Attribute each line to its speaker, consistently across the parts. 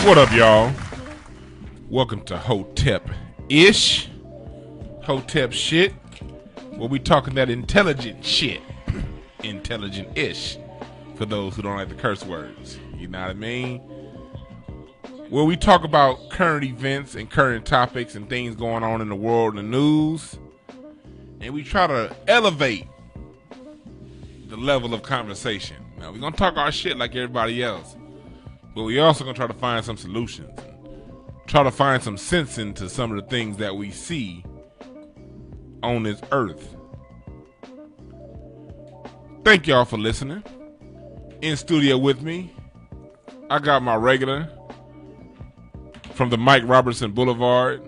Speaker 1: What up, y'all? Welcome to Hotep-ish. Hotep shit. Where we talking that intelligent shit. Intelligent-ish. For those who don't like the curse words. You know what I mean? Where we talk about current events and current topics and things going on in the world and the news. And we try to elevate the level of conversation. Now, we're going to talk our shit like everybody else. But we also going to try to find some solutions. Try to find some sense into some of the things that we see on this earth. Thank y'all for listening. In studio with me, I got my regular from the Mike Robertson Boulevard.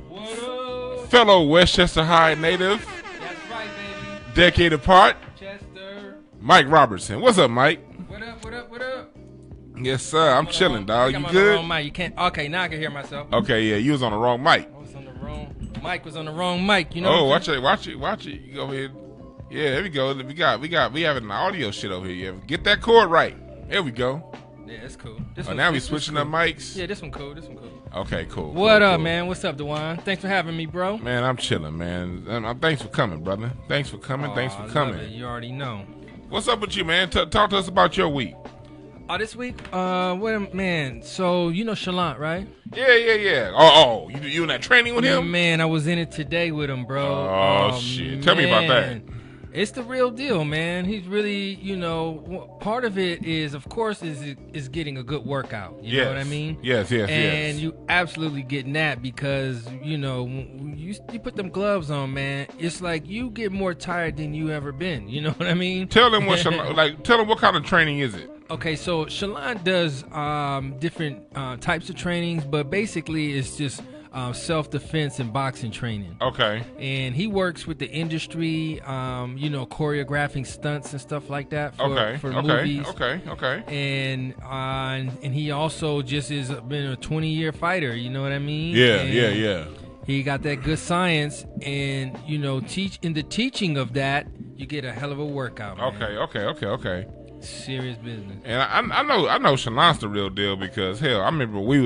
Speaker 2: What up?
Speaker 1: Fellow Westchester High native.
Speaker 2: That's right, baby.
Speaker 1: Decade apart.
Speaker 2: Chester.
Speaker 1: Mike Robertson. What's up, Mike?
Speaker 2: What up, what up, what up?
Speaker 1: Yes, sir. I'm chilling, dog. You
Speaker 2: I'm on
Speaker 1: good?
Speaker 2: the wrong mic. You can't. Okay, now I can hear myself.
Speaker 1: Okay, yeah. You was on the wrong mic.
Speaker 2: I was on the wrong. Mike was on the wrong mic. You know.
Speaker 1: Oh, watch it. You go ahead. Yeah, there we go. We having an audio shit over here. Yeah, get that cord right. There we go.
Speaker 2: Yeah, it's cool.
Speaker 1: Now we switching up mics.
Speaker 2: Yeah, this one cool.
Speaker 1: Okay, cool.
Speaker 2: What up,
Speaker 1: cool.
Speaker 2: man? What's up, Dewayne? Thanks for having me, bro.
Speaker 1: Man, I'm chilling, man. Thanks for coming, brother. Thanks for coming.
Speaker 2: Oh,
Speaker 1: Thanks for
Speaker 2: I
Speaker 1: coming.
Speaker 2: love it. You already know.
Speaker 1: What's up with you, man? Talk to us about your week.
Speaker 2: Oh, this week? Man. So, you know Shalant, right?
Speaker 1: Yeah. Oh, you in that training with him?
Speaker 2: Man, I was in it today with him, bro.
Speaker 1: Oh shit. Tell me about that.
Speaker 2: It's the real deal, man. He's really, part of it is, of course, is getting a good workout. You know what I mean?
Speaker 1: Yes.
Speaker 2: And you absolutely getting that because, when you put them gloves on, man, it's like you get more tired than you ever been. You know what I mean?
Speaker 1: Tell them what kind of training is it?
Speaker 2: Okay, so Shalant does different types of trainings, but basically it's just self-defense and boxing training.
Speaker 1: Okay.
Speaker 2: And he works with the industry, choreographing stunts and stuff like that for movies.
Speaker 1: Okay.
Speaker 2: And he also just has been a 20-year fighter, you know what I mean?
Speaker 1: Yeah.
Speaker 2: He got that good science, and in the teaching of that, you get a hell of a workout, man.
Speaker 1: Okay.
Speaker 2: Serious business.
Speaker 1: And I know Shalant's the real deal because hell, I remember when we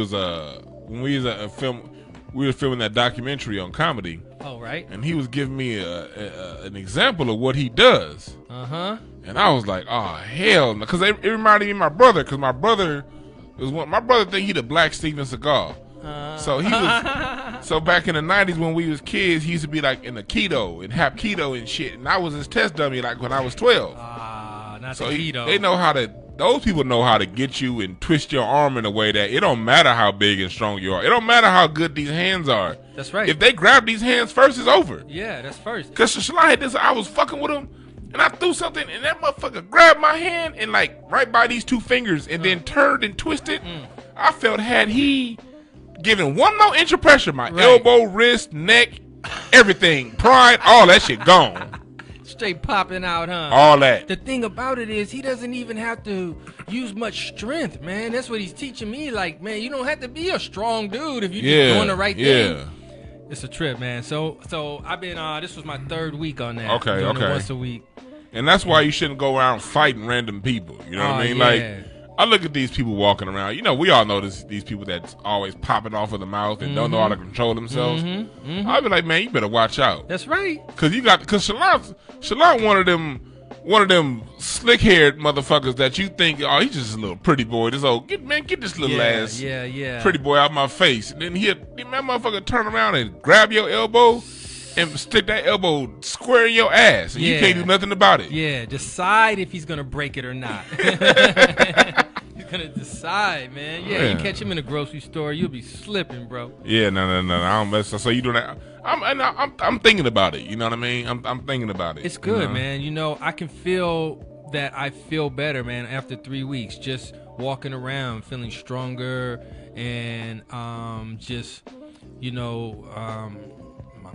Speaker 1: was filming that documentary on comedy.
Speaker 2: Oh, right.
Speaker 1: And he was giving me an example of what he does. And I was like, oh hell, because it reminded me of my brother, because my brother think he the Black Steven Seagal. So he was. So back in the 90s when we was kids, he used to be like in the keto and have keto and shit, and I was his test dummy like when I was 12.
Speaker 2: Not
Speaker 1: so
Speaker 2: the keto.
Speaker 1: They know how to. Those people know how to get you and twist your arm in a way that it don't matter how big and strong you are. It don't matter how good these hands are.
Speaker 2: That's right.
Speaker 1: If they grab these hands first, it's over.
Speaker 2: Yeah, that's first.
Speaker 1: Because Shalant had this, I was fucking with him, and I threw something, and that motherfucker grabbed my hand and like right by these two fingers, and then turned and twisted. I felt had he given one more inch of pressure, my elbow, wrist, neck, everything, pride, all that shit gone.
Speaker 2: Straight popping out, huh?
Speaker 1: All that.
Speaker 2: The thing about it is he doesn't even have to use much strength, man. That's what he's teaching me. Like, man, you don't have to be a strong dude if you're just doing the right thing. It's a trip, man. So I've been, this was my third week on that.
Speaker 1: Okay.
Speaker 2: Once a week.
Speaker 1: And that's why you shouldn't go around fighting random people. You know what I mean?
Speaker 2: Yeah.
Speaker 1: Like, I look at these people walking around. We all know these people that's always popping off of the mouth and don't know how to control themselves. I'll be like, man, you better watch out.
Speaker 2: That's right.
Speaker 1: Because Shalant one of them slick haired motherfuckers that you think, oh, he's just a little pretty boy. Get this little ass pretty boy out my face. And then that motherfucker turn around and grab your elbow and stick that elbow square in your ass, and you can't do nothing about it.
Speaker 2: Yeah, decide if he's gonna break it or not. He's gonna decide, man. Yeah, you catch him in a grocery store, you'll be slipping, bro.
Speaker 1: Yeah, no. I don't mess. So you doing that? I'm thinking about it. You know what I mean? I'm thinking about it.
Speaker 2: It's good, man. I can feel that I feel better, man, after 3 weeks. Just walking around, feeling stronger, and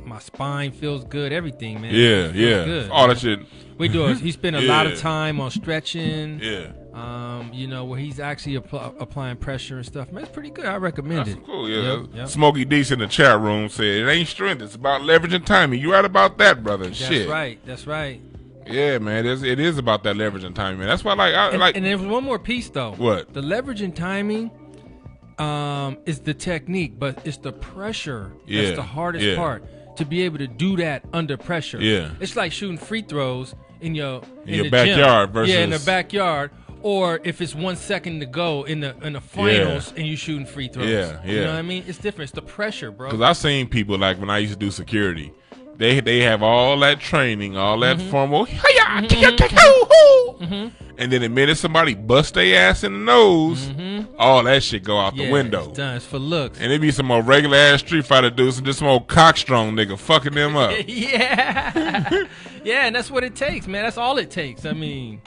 Speaker 2: my spine feels good. Everything, man.
Speaker 1: Yeah.
Speaker 2: Good.
Speaker 1: All that shit.
Speaker 2: We do it. He spent a lot of time on stretching.
Speaker 1: Yeah.
Speaker 2: Where he's actually applying pressure and stuff. Man, it's pretty good. I recommend it.
Speaker 1: Cool, yeah.
Speaker 2: Yep.
Speaker 1: Smokey Deese in the chat room said it ain't strength, it's about leveraging timing. You right about that, brother.
Speaker 2: That's right.
Speaker 1: Yeah, man, it is about that leveraging timing, man. That's why, and
Speaker 2: there's one more piece though.
Speaker 1: What?
Speaker 2: The leveraging timing. is the technique, but it's the pressure that's the hardest part. To be able to do that under pressure.
Speaker 1: Yeah.
Speaker 2: It's like shooting free throws in your
Speaker 1: backyard
Speaker 2: gym.
Speaker 1: versus
Speaker 2: in the backyard. Or if it's 1 second to go in the finals and you shooting free throws.
Speaker 1: Yeah.
Speaker 2: You know what I mean? It's different. It's the pressure, bro.
Speaker 1: Because I've seen people, like when I used to do security, they have all that training, all that formal, and then the minute somebody bust their ass in the nose, all that shit go out the window.
Speaker 2: It's done. It's for looks.
Speaker 1: And it be some more regular ass Street Fighter dudes and just some old cockstrong nigga fucking them up.
Speaker 2: Yeah, and that's what it takes, man. That's all it takes. I mean,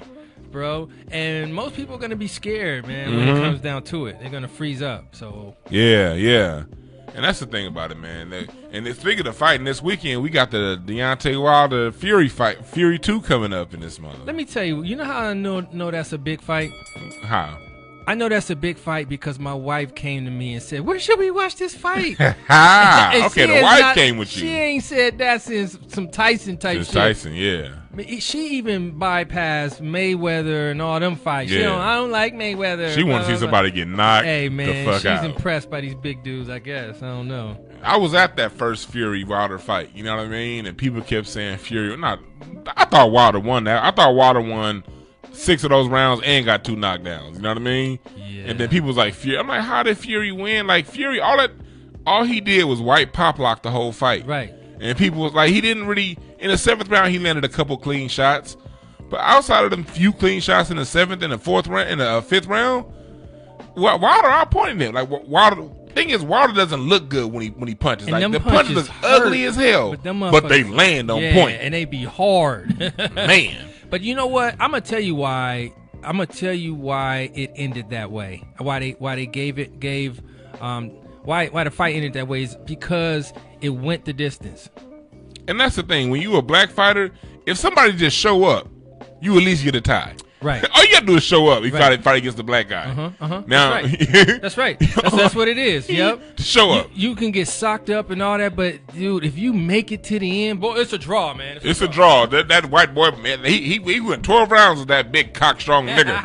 Speaker 2: bro, and most people are gonna be scared, man, when it comes down to it. They're gonna freeze up. So
Speaker 1: yeah. And that's the thing about it, man. And speaking of fighting, this weekend we got the Deontay Wilder Fury fight, Fury 2 coming up in this month.
Speaker 2: Let me tell you, you know how I know that's a big fight?
Speaker 1: How?
Speaker 2: I know that's a big fight because my wife came to me and said, "Where should we watch this fight?"
Speaker 1: Okay, the wife came with you.
Speaker 2: She ain't said that since some Tyson type shit.
Speaker 1: Tyson, yeah.
Speaker 2: She even bypassed Mayweather and all them fights.
Speaker 1: Yeah.
Speaker 2: I don't like Mayweather.
Speaker 1: She want to see somebody get knocked the fuck out.
Speaker 2: She's impressed by these big dudes, I guess. I don't know.
Speaker 1: I was at that first Fury Wilder fight, you know what I mean? And people kept saying Fury. I thought Wilder won that. I thought Wilder won 6 of those rounds and got 2 knockdowns. You know what I mean?
Speaker 2: Yeah.
Speaker 1: And then people was like, Fury. I'm like, how did Fury win? Like Fury, all he did was white pop lock the whole fight.
Speaker 2: Right.
Speaker 1: And people was like, he didn't really. In the 7th round, he landed a couple clean shots, but outside of them few clean shots in the 7th and the 4th round, in the 5th round, Wilder outpointed him. Like Wilder. Thing is, Wilder doesn't look good when he punches.
Speaker 2: And
Speaker 1: like the
Speaker 2: punches
Speaker 1: look ugly as hell, but they land on point.
Speaker 2: And they be hard,
Speaker 1: man.
Speaker 2: But you know what? I'm gonna tell you why. It ended that way. Why the fight ended that way is because it went the distance.
Speaker 1: And that's the thing. When you a black fighter, if somebody just show up, you at least get a tie.
Speaker 2: Right.
Speaker 1: All you gotta do is show up. You fight against the black guy. Now,
Speaker 2: that's right. That's what it is. Yep.
Speaker 1: Show up.
Speaker 2: You can get socked up and all that, but dude, if you make it to the end, boy, it's a draw, man.
Speaker 1: It's a draw. That white boy, man, he went 12 rounds with that big cockstrong nigga.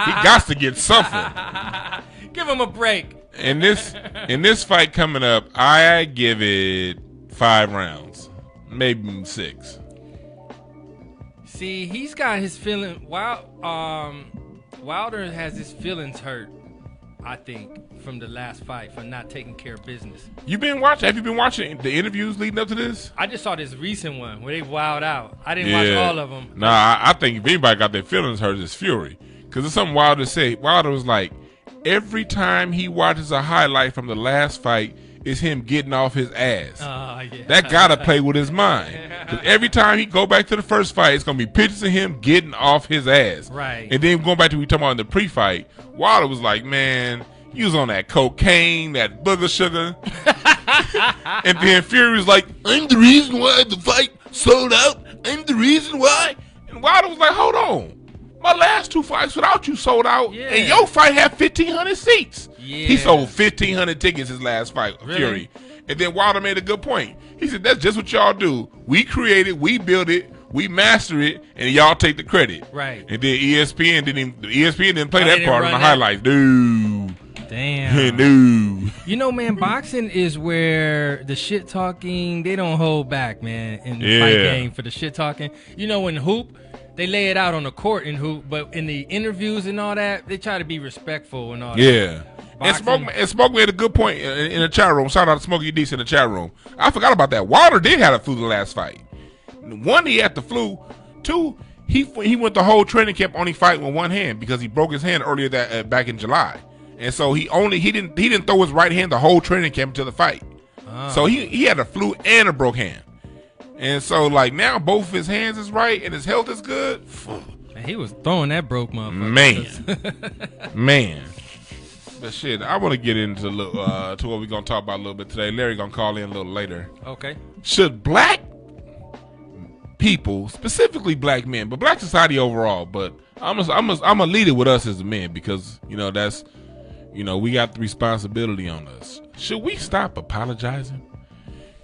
Speaker 1: He got to get something.
Speaker 2: Give him a break.
Speaker 1: In this fight coming up, I give it 5 rounds, maybe 6.
Speaker 2: See, he's got his feeling. Wilder has his feelings hurt, I think, from the last fight for not taking care of business. Have you been watching the interviews leading up to this? I just saw this recent one where they wild out. I didn't watch all of them.
Speaker 1: Nah, I think if anybody got their feelings hurt, it's Fury, because it's something Wilder said. Wilder was like, every time he watches a highlight from the last fight, is him getting off his ass. That gotta play with his mind. Because every time he go back to the first fight, it's gonna be pictures of him getting off his ass.
Speaker 2: Right.
Speaker 1: And then going back to what we talking about in the pre-fight, Wilder was like, man, you was on that cocaine, that booger sugar. And then Fury was like, I'm the reason why the fight sold out. I'm the reason why. And Wilder was like, hold on. My last 2 fights without you sold out, and your fight had 1,500 seats. Yeah. He sold 1,500 tickets his last fight, really? Fury. And then Wilder made a good point. He said, that's just what y'all do. We create it, we build it, we master it, and y'all take the credit.
Speaker 2: Right.
Speaker 1: And then ESPN didn't play that part in the highlights. Dude.
Speaker 2: Damn.
Speaker 1: Dude.
Speaker 2: You know, man, boxing is where the shit talking, they don't hold back, man, in the fight game for the shit talking. You know, in hoop, they lay it out on the court in hoop, but in the interviews and all that, they try to be respectful and all that.
Speaker 1: Yeah. And Smoke made a good point in the chat room. Shout out to Smokey Deese in the chat room. I forgot about that. Wilder did have a flu the last fight. 1, he had the flu. 2, he went the whole training camp only fighting with one hand because he broke his hand earlier back in July, and so he didn't throw his right hand the whole training camp until the fight. So he had a flu and a broke hand. And so, like, now both of his hands is right and his health is good.
Speaker 2: He was throwing that broke motherfucker.
Speaker 1: Man. But shit, I want to get into to what we're going to talk about a little bit today. Larry going to call in a little later.
Speaker 2: Okay.
Speaker 1: Should black people, specifically black men, but black society overall, but I'm going to lead it with us as men because, that's, we got the responsibility on us. Should we stop apologizing?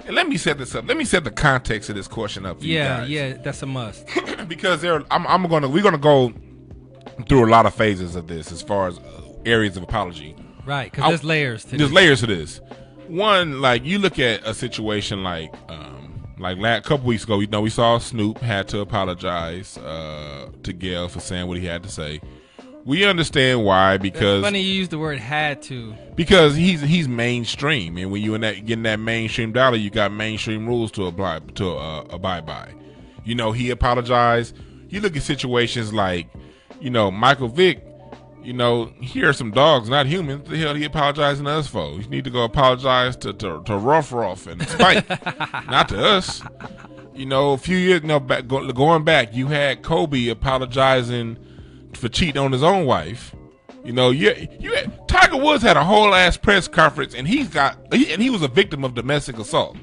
Speaker 1: And let me set this up. Let me set the context of this question up for you guys.
Speaker 2: Yeah, that's a must.
Speaker 1: Because we're gonna go through a lot of phases of this as far as areas of apology.
Speaker 2: Right, because there's layers to this.
Speaker 1: There's layers to this. One, like, you look at a situation like a couple weeks ago, we saw Snoop had to apologize to Gail for saying what he had to say. We understand why, because
Speaker 2: it's funny you use the word "had to"
Speaker 1: because he's mainstream, and when you getting that mainstream dollar, you got mainstream rules to abide by. He apologized. You look at situations like, Michael Vick. Here are some dogs, not humans. What the hell he apologizing to us for? You need to go apologize to Ruff and Spike, not to us. A few years back, going back, you had Kobe apologizing for cheating on his own wife. Tiger Woods had a whole ass press conference, and he was a victim of domestic assault.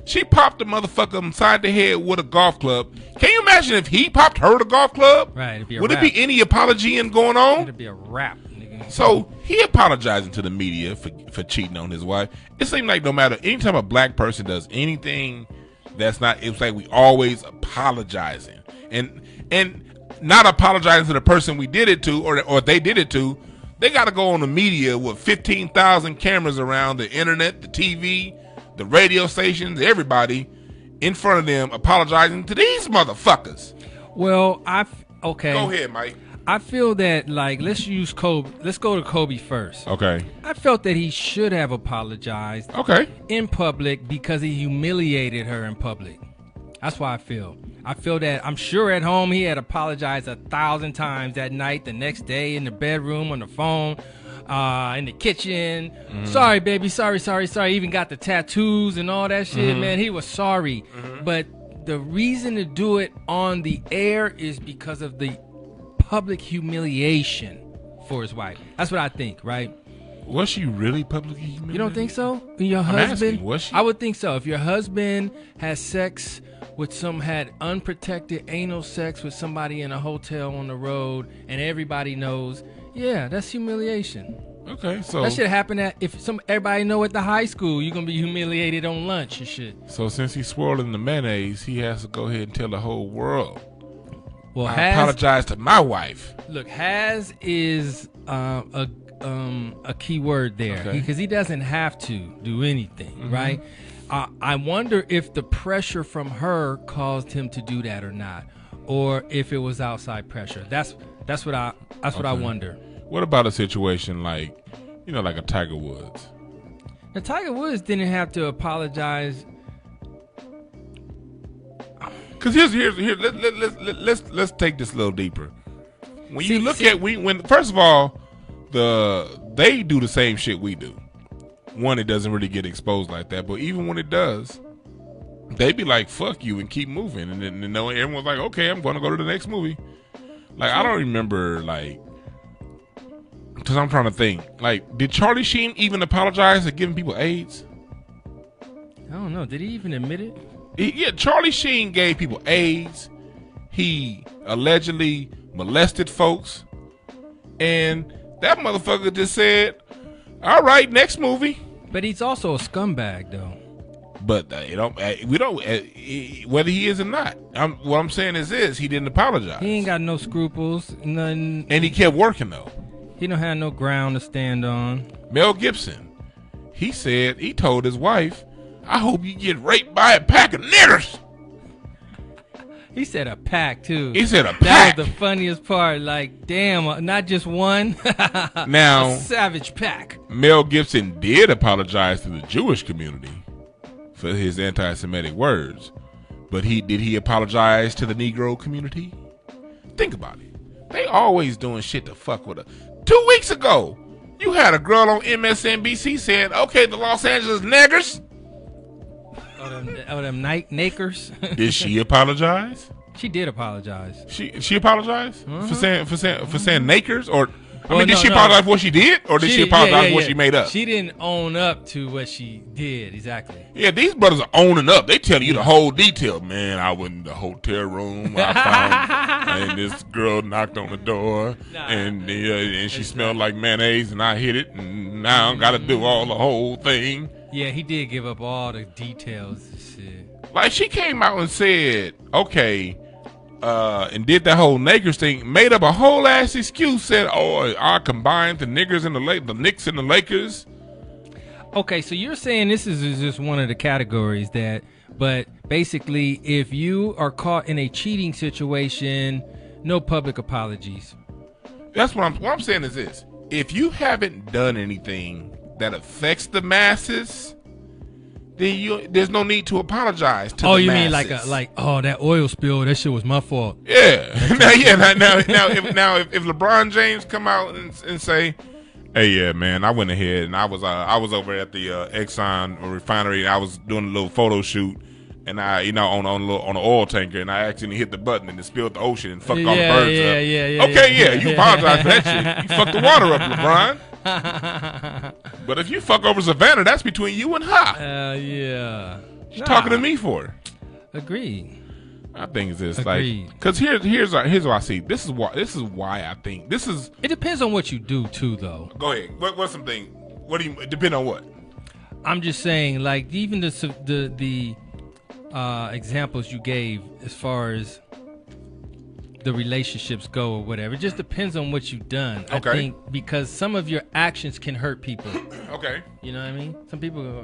Speaker 1: She popped the motherfucker inside the head with a golf club. Can you imagine if he popped her with a golf club?
Speaker 2: Right. It'd be a
Speaker 1: Would
Speaker 2: rap.
Speaker 1: it be any apologying going on?
Speaker 2: It'd be a rap, nigga.
Speaker 1: So he apologizing to the media for cheating on his wife. It seems like no matter anytime a black person does anything that's not, it's like we always apologizing and not apologizing to the person we did it to or they did it to. They got to go on the media with 15,000 cameras around the internet, the TV, the radio stations, everybody in front of them apologizing to these motherfuckers.
Speaker 2: Well, okay.
Speaker 1: Go ahead, Mike.
Speaker 2: I feel that, like, let's use Kobe. Let's go to Kobe first.
Speaker 1: Okay.
Speaker 2: I felt that he should have apologized.
Speaker 1: Okay.
Speaker 2: In public because he humiliated her in public. That's why I feel. I feel that I'm sure at home he had apologized 1,000 times that night, the next day, in the bedroom, on the phone, in the kitchen. Sorry, baby. Sorry. Even got the tattoos and all that shit, man. He was sorry. But the reason to do it on the air is because of the public humiliation for his wife. That's what I think, right?
Speaker 1: Was she really publicly humiliated?
Speaker 2: You don't think so? Your
Speaker 1: I'm
Speaker 2: husband?
Speaker 1: asking, was she?
Speaker 2: I would think so. If your husband has sex with had unprotected anal sex with somebody in a hotel on the road and everybody knows, yeah, that's humiliation.
Speaker 1: Okay, so
Speaker 2: that should happen everybody know at the high school you're gonna be humiliated on lunch and shit.
Speaker 1: So since he's swirling the mayonnaise, he has to go ahead and tell the whole world.
Speaker 2: Well,
Speaker 1: I apologize to my wife.
Speaker 2: Look, has is a key word there because he doesn't have to do anything, right? I wonder if the pressure from her caused him to do that or not, or if it was outside pressure. That's what I wonder.
Speaker 1: What about a situation like, like a Tiger Woods?
Speaker 2: Now, Tiger Woods didn't have to apologize.
Speaker 1: Because let's take this a little deeper. When you look at first of all, they do the same shit we do. One, it doesn't really get exposed like that, but even when it does, they be like, fuck you, and keep moving. And then everyone's like, okay, I'm going to go to the next movie. Like, I don't remember, like, because I'm trying to think. Like, did Charlie Sheen even apologize for giving people AIDS?
Speaker 2: I don't know. Did he even admit it?
Speaker 1: Yeah, Charlie Sheen gave people AIDS. He allegedly molested folks. And that motherfucker just said, all right, next movie.
Speaker 2: But he's also a scumbag, though.
Speaker 1: But we don't whether he is or not. What I'm saying is this: he didn't apologize.
Speaker 2: He ain't got no scruples, nothing.
Speaker 1: And he kept working though.
Speaker 2: He don't have no ground to stand on.
Speaker 1: Mel Gibson, he told his wife, "I hope you get raped by a pack of niggers."
Speaker 2: He said a pack too.
Speaker 1: He said a pack.
Speaker 2: That was the funniest part. Like, damn, not just one.
Speaker 1: Now,
Speaker 2: a savage pack.
Speaker 1: Mel Gibson did apologize to the Jewish community for his anti-Semitic words, but did he apologize to the Negro community? Think about it. They always doing shit to fuck with her. 2 weeks ago, you had a girl on MSNBC saying, "Okay, the Los Angeles niggers."
Speaker 2: Them nakers.
Speaker 1: Did she apologize?
Speaker 2: She did apologize.
Speaker 1: She apologized for saying nakers, or did she apologize for what she did, or did she apologize for what she made up?
Speaker 2: She didn't own up to what she did exactly.
Speaker 1: Yeah, these brothers are owning up. They telling you the whole detail. Man, I went in the hotel room. I found and this girl knocked on the door, and she smelled like mayonnaise, and I hit it, and now I got to do all the whole thing.
Speaker 2: Yeah, he did give up all the details and shit.
Speaker 1: Like, she came out and said, okay, and did that whole Lakers thing, made up a whole ass excuse, said, "Oh, I combined the niggers and the Knicks and the Lakers."
Speaker 2: Okay, so you're saying this is just one of the categories but basically, if you are caught in a cheating situation, no public apologies.
Speaker 1: That's what I'm saying is this: if you haven't done anything that affects the masses, then there's no need to apologize to the masses.
Speaker 2: Oh, you mean like that oil spill? That shit was my fault.
Speaker 1: Yeah. now, if LeBron James come out and say, "Hey, yeah, man, I went ahead and I was over at the Exxon refinery. I was doing a little photo shoot, and I, on an oil tanker, and I accidentally hit the button and it spilled the ocean and fucked all the birds up." Yeah. You apologize for that shit. You fucked the water up, LeBron. But if you fuck over Savannah, that's between you and her.
Speaker 2: Yeah.
Speaker 1: She's talking to me for.
Speaker 2: Agreed.
Speaker 1: I think it's this because here's what I see. This is why I think this is.
Speaker 2: It depends on what you do too, though.
Speaker 1: Go ahead. What's something? What do you depend on? What?
Speaker 2: I'm just saying, like even the examples you gave as far as the relationships go or whatever. It just depends on what you've done.
Speaker 1: Okay.
Speaker 2: I think because some of your actions can hurt people.
Speaker 1: Okay.
Speaker 2: You know what I mean? Some people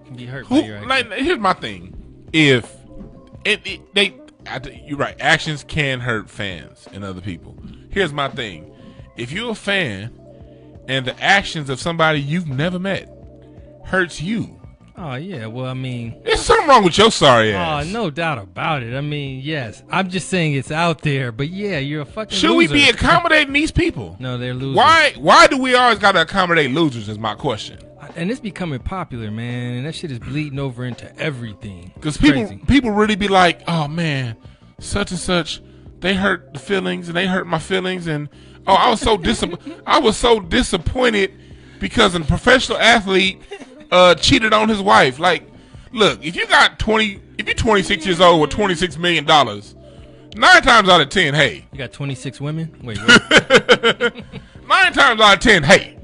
Speaker 2: can be hurt by your actions.
Speaker 1: Like, here's my thing. If you're right, actions can hurt fans and other people. Here's my thing. If you're a fan and the actions of somebody you've never met hurts you.
Speaker 2: Oh, yeah. Well, I mean,
Speaker 1: there's something wrong with your sorry ass.
Speaker 2: Oh, no doubt about it. I mean, yes. I'm just saying it's out there. But, yeah, you're a fucking
Speaker 1: Should
Speaker 2: loser.
Speaker 1: we be accommodating these people?
Speaker 2: No, they're losers.
Speaker 1: Why do we always got to accommodate losers is my question.
Speaker 2: And it's becoming popular, man. And that shit is bleeding over into everything.
Speaker 1: Because people really be like, oh, man, such and such, they hurt the feelings and they hurt my feelings. And, oh, I was so disappointed because a professional athlete cheated on his wife. Like, look, if you're 26 years old with $26 million, 9 times out of 10, hey.
Speaker 2: You got 26 women? Wait,
Speaker 1: 9 times out of 10, hey.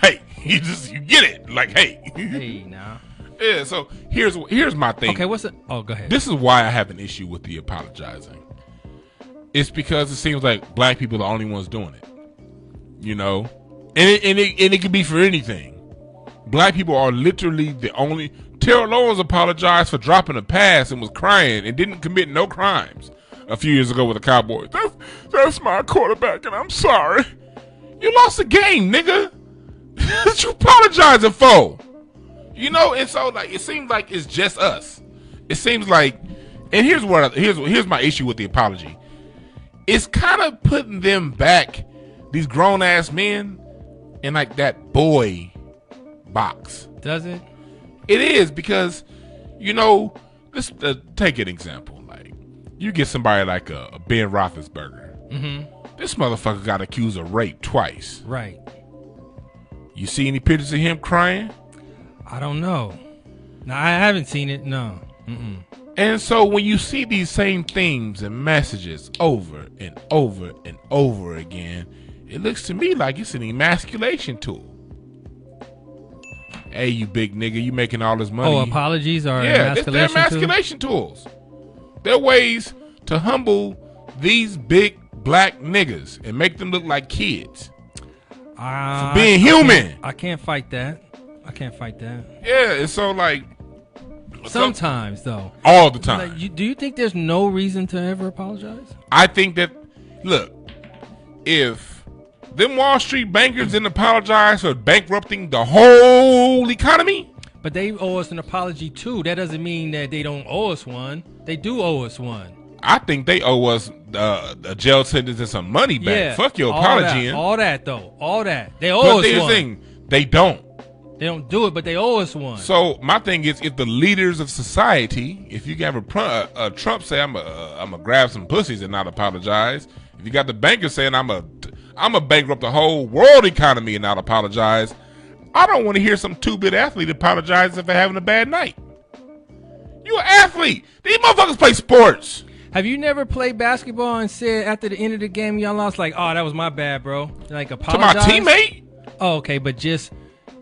Speaker 1: Hey, you get it. Like, hey.
Speaker 2: Hey, now.
Speaker 1: Yeah, so here's my thing.
Speaker 2: Okay, what's it? Oh, go ahead.
Speaker 1: This is why I have an issue with the apologizing. It's because it seems like black people are the only ones doing it. And it could be for anything. Black people are literally the only. Terrell Owens apologized for dropping a pass and was crying and didn't commit no crimes a few years ago with the Cowboys. That's my quarterback, and I'm sorry. You lost the game, nigga. What you apologizing for? And so like it seems like it's just us. It seems like, and here's my issue with the apology. It's kind of putting them back, these grown ass men, in like that boy box.
Speaker 2: Does it?
Speaker 1: It is because, let's take an example. Like, you get somebody like a Ben Roethlisberger.
Speaker 2: Mm-hmm.
Speaker 1: This motherfucker got accused of rape twice.
Speaker 2: Right.
Speaker 1: You see any pictures of him crying?
Speaker 2: I don't know. No, I haven't seen it. No. Mm-mm.
Speaker 1: And so when you see these same themes and messages over and over and over again, it looks to me like it's an emasculation tool. Hey, you big nigga, you making all this money.
Speaker 2: Oh, apologies are
Speaker 1: they're emasculation tools. They're ways to humble these big black niggas and make them look like kids. For being human.
Speaker 2: I can't fight that.
Speaker 1: Yeah, and so like
Speaker 2: sometimes though.
Speaker 1: All the time.
Speaker 2: Like, do you think there's no reason to ever apologize?
Speaker 1: I think that, look, if them Wall Street bankers didn't apologize for bankrupting the whole economy.
Speaker 2: But they owe us an apology too. That doesn't mean that they don't owe us one. They do owe us one.
Speaker 1: I think they owe us a jail sentence and some money back.
Speaker 2: Yeah,
Speaker 1: fuck your apology.
Speaker 2: All that. They owe us one.
Speaker 1: Thing, they don't.
Speaker 2: They don't do it, but they owe us one.
Speaker 1: So my thing is, if the leaders of society, if you have a Trump say I'm a grab some pussies and not apologize, if you got the banker saying I'm a bankrupt the whole world economy and not apologize, I don't want to hear some two-bit athlete apologize if they're having a bad night. You an athlete. These motherfuckers play sports.
Speaker 2: Have you never played basketball and said after the end of the game y'all lost, like, oh, that was my bad, bro? Like, apologize?
Speaker 1: To my teammate?
Speaker 2: Oh, okay, but just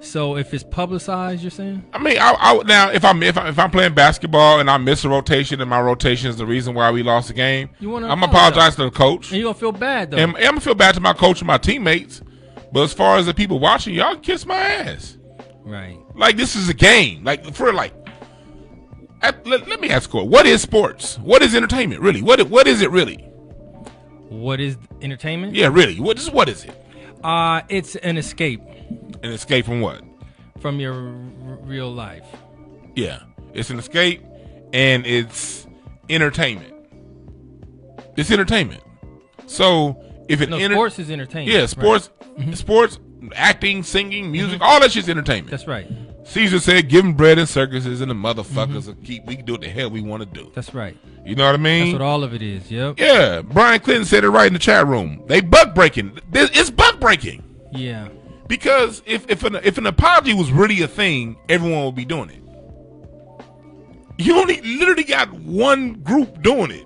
Speaker 2: So if it's publicized, you're saying?
Speaker 1: I mean, I now if I'm playing basketball and I miss a rotation and my rotation is the reason why we lost the game, I'm gonna apologize to the coach.
Speaker 2: And you gonna feel bad though.
Speaker 1: And I'm gonna feel bad to my coach and my teammates. But as far as the people watching, y'all can kiss my ass.
Speaker 2: Right.
Speaker 1: Like, this is a game. Like, let me ask you, what is sports? What is entertainment, really? What is it really?
Speaker 2: What is entertainment?
Speaker 1: Yeah, really. What is it?
Speaker 2: It's an escape.
Speaker 1: An escape from what?
Speaker 2: From your real life.
Speaker 1: Yeah. It's an escape, and it's entertainment. It's entertainment. So, if
Speaker 2: sports is entertainment.
Speaker 1: Yeah, sports, right. Sports, acting, singing, music, all that shit's entertainment.
Speaker 2: That's right.
Speaker 1: Caesar said, "Give them bread and circuses, and the motherfuckers we can do what the hell we want to do."
Speaker 2: That's right.
Speaker 1: You know what I mean?
Speaker 2: That's what all of it is. Yep.
Speaker 1: Yeah. Brian Clinton said it right in the chat room. They buck breaking. It's buck breaking.
Speaker 2: Yeah.
Speaker 1: Because if an apology was really a thing, everyone would be doing it. You only literally got one group doing it.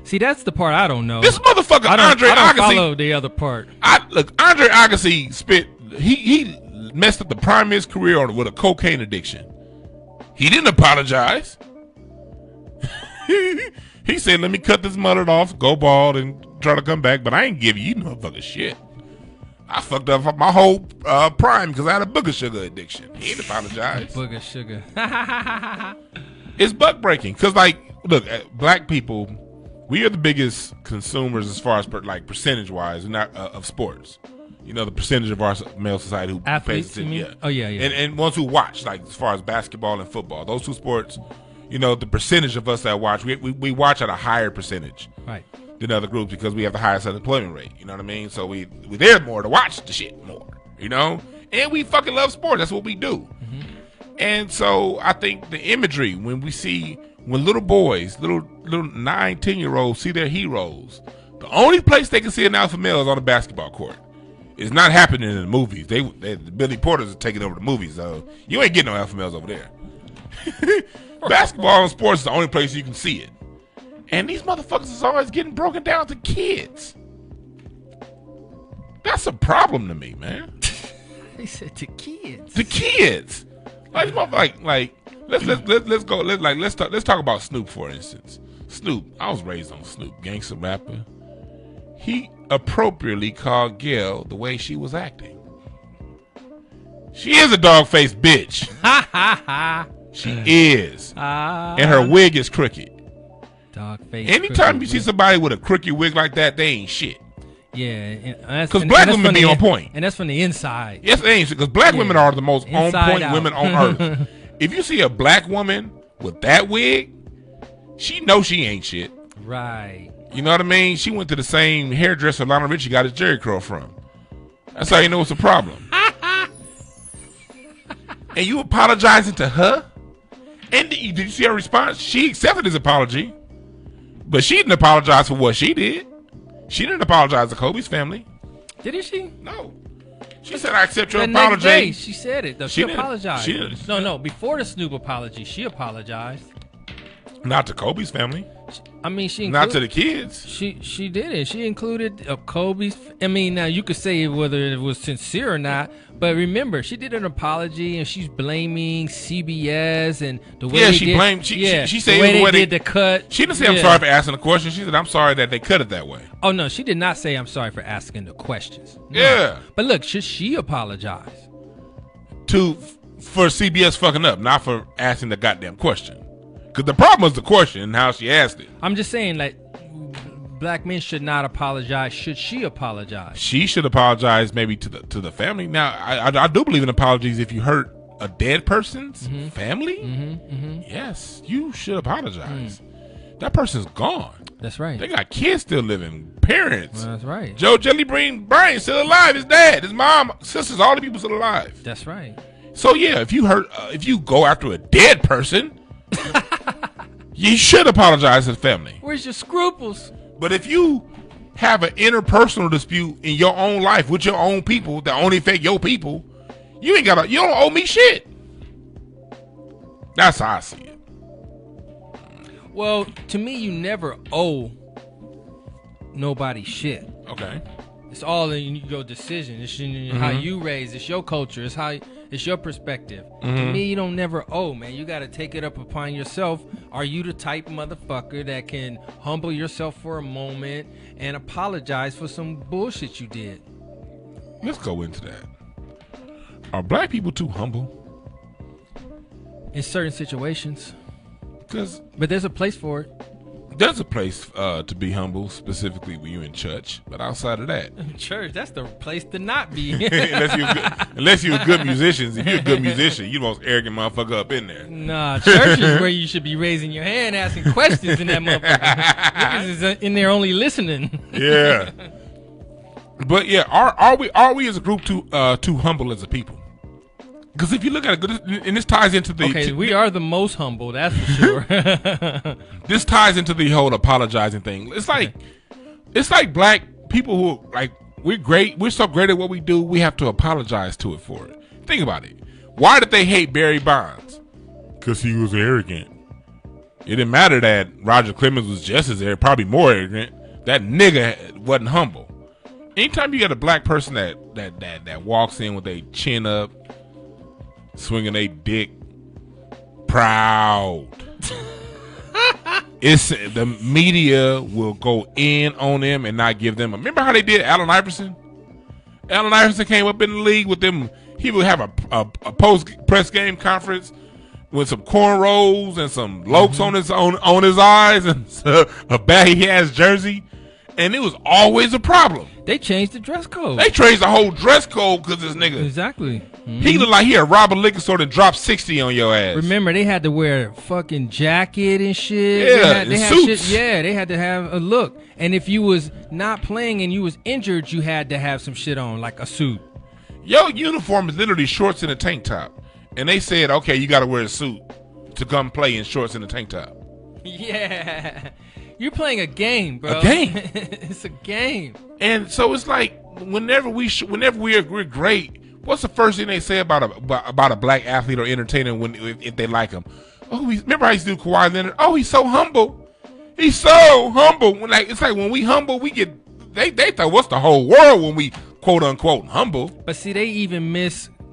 Speaker 2: See, that's the part I don't know.
Speaker 1: This motherfucker, Andre Agassi.
Speaker 2: I don't follow the other part.
Speaker 1: Andre Agassi spit. He messed up the prime of his career with a cocaine addiction. He didn't apologize. He said, "Let me cut this mullet off, go bald, and try to come back." But I ain't give you motherfucker shit. I fucked up my whole prime because I had a booger sugar addiction. He didn't apologize.
Speaker 2: Booger sugar.
Speaker 1: It's buck breaking because, look, black people, we are the biggest consumers as far as percentage wise, not of sports. You know, the percentage of our male society who
Speaker 2: athletes,
Speaker 1: pays attention,
Speaker 2: Oh yeah.
Speaker 1: And ones who watch, as far as basketball and football, those two sports, the percentage of us that watch, we watch at a higher percentage,
Speaker 2: right, than
Speaker 1: other groups because we have the highest unemployment rate. You know what I mean? So we're there more to watch the shit more. And we fucking love sports. That's what we do. Mm-hmm. And so I think the imagery when little boys, little 9-10-year-olds see their heroes, the only place they can see an alpha male is on a basketball court. It's not happening in the movies. The Billy Porters are taking over the movies, so you ain't getting no alpha males over there. Basketball and sports is the only place you can see it. And these motherfuckers is always getting broken down to kids. That's a problem to me, man.
Speaker 2: They said to kids.
Speaker 1: To kids. Let's go. Let's talk about Snoop, for instance. Snoop, I was raised on Snoop, gangster rapper. He appropriately called Gail the way she was acting. She is a dog-faced bitch. She is. And her wig is crooked.
Speaker 2: Dog-faced.
Speaker 1: Anytime you see somebody with a crooked wig like that, they ain't shit.
Speaker 2: Yeah.
Speaker 1: Because black women be on point.
Speaker 2: And that's from the inside.
Speaker 1: Yes, they ain't shit. Because black women are the most on-point women on earth. If you see a black woman with that wig, she knows she ain't shit.
Speaker 2: Right.
Speaker 1: You know what I mean? She went to the same hairdresser Lionel Richie got his Jerry curl from. That's how you know it's a problem. And you apologizing to her? And did you see her response? She accepted his apology, but she didn't apologize for what she did. She didn't apologize to Kobe's family.
Speaker 2: Didn't she?
Speaker 1: No. She said, "I accept your
Speaker 2: that
Speaker 1: apology."
Speaker 2: Next day, she said it, though. She apologized.
Speaker 1: She didn't.
Speaker 2: No. Before the Snoop apology, she apologized.
Speaker 1: Not to Kobe's family.
Speaker 2: I mean, she
Speaker 1: not to the kids.
Speaker 2: She did it. She included Kobe's. I mean, now you could say whether it was sincere or not, but remember, she did an apology and she's blaming CBS and the way
Speaker 1: she blamed. She said
Speaker 2: the way they did the cut.
Speaker 1: She didn't say I'm sorry for asking the question. She said I'm sorry that they cut it that way.
Speaker 2: Oh no, she did not say I'm sorry for asking the questions. No.
Speaker 1: Yeah,
Speaker 2: but look, should she apologize
Speaker 1: for CBS fucking up, not for asking the goddamn question? Because the problem was the question and how she asked it.
Speaker 2: I'm just saying, black men should not apologize. Should she apologize?
Speaker 1: She should apologize maybe to the family. Now, I do believe in apologies if you hurt a dead person's family. Yes, you should apologize. That person's gone.
Speaker 2: That's right.
Speaker 1: They got kids still living, parents.
Speaker 2: That's right.
Speaker 1: Joe Jellybean Bryant still alive. His dad, his mom, sisters, all the people still alive.
Speaker 2: That's right.
Speaker 1: So yeah, if you go after a dead person, you should apologize to the family.
Speaker 2: Where's your scruples?
Speaker 1: But if you have an interpersonal dispute in your own life with your own people that only affect your people, you don't owe me shit. That's how I see it.
Speaker 2: Well, to me, you never owe nobody shit.
Speaker 1: Okay.
Speaker 2: It's all in your decision. It's in how you raise. It's your culture. It's your perspective. To me, you don't never owe, man. You got to take it up upon yourself. Are you the type motherfucker that can humble yourself for a moment and apologize for some bullshit you did?
Speaker 1: Let's go into that. Are black people too humble?
Speaker 2: In certain situations.
Speaker 1: But
Speaker 2: there's a place for it.
Speaker 1: There's a place to be humble, specifically when you're in church. But outside of that,
Speaker 2: church, that's the place to not be.
Speaker 1: unless you're a good musician. If you're a good musician, you're the most arrogant motherfucker up in there.
Speaker 2: Nah, church is where you should be raising your hand, asking questions in that motherfucker. Niggas is in there only listening.
Speaker 1: Yeah. But yeah, are we as a group too humble as a people? Because if you look at it, and this ties into the...
Speaker 2: Okay, we are the most humble, that's for sure.
Speaker 1: This ties into the whole apologizing thing. It's like black people who, like, we're great. We're so great at what we do, we have to apologize to it for it. Think about it. Why did they hate Barry Bonds? Because he was arrogant. It didn't matter that Roger Clemens was just as arrogant, probably more arrogant. That nigga wasn't humble. Anytime you got a black person that walks in with their chin up, swinging a dick, proud. It's the media will go in on them and not give them. Remember how they did Allen Iverson? Allen Iverson came up in the league with them. He would have a post press game conference with some cornrows and some lokes on his eyes and a baggy ass jersey, and it was always a problem.
Speaker 2: They changed the dress code.
Speaker 1: They changed the whole dress code because this nigga.
Speaker 2: Exactly.
Speaker 1: He looked like he had robbed a liquor store and dropped 60 on your ass.
Speaker 2: Remember, they had to wear a fucking jacket and shit.
Speaker 1: Yeah,
Speaker 2: they had
Speaker 1: suits.
Speaker 2: Shit, yeah, they had to have a look. And if you was not playing and you was injured, you had to have some shit on, like a suit.
Speaker 1: Your uniform is literally shorts and a tank top. And they said, okay, you got to wear a suit to come play in shorts and a tank top.
Speaker 2: Yeah. You're playing a game, bro.
Speaker 1: A game.
Speaker 2: It's a game.
Speaker 1: And so it's like, whenever we're great, what's the first thing they say about a black athlete or entertainer if they like him? Oh, remember how I used to do Kawhi Leonard? Oh, he's so humble. He's so humble. It's like when we humble, we get they thought what's the whole world when we quote unquote humble.
Speaker 2: But see, they even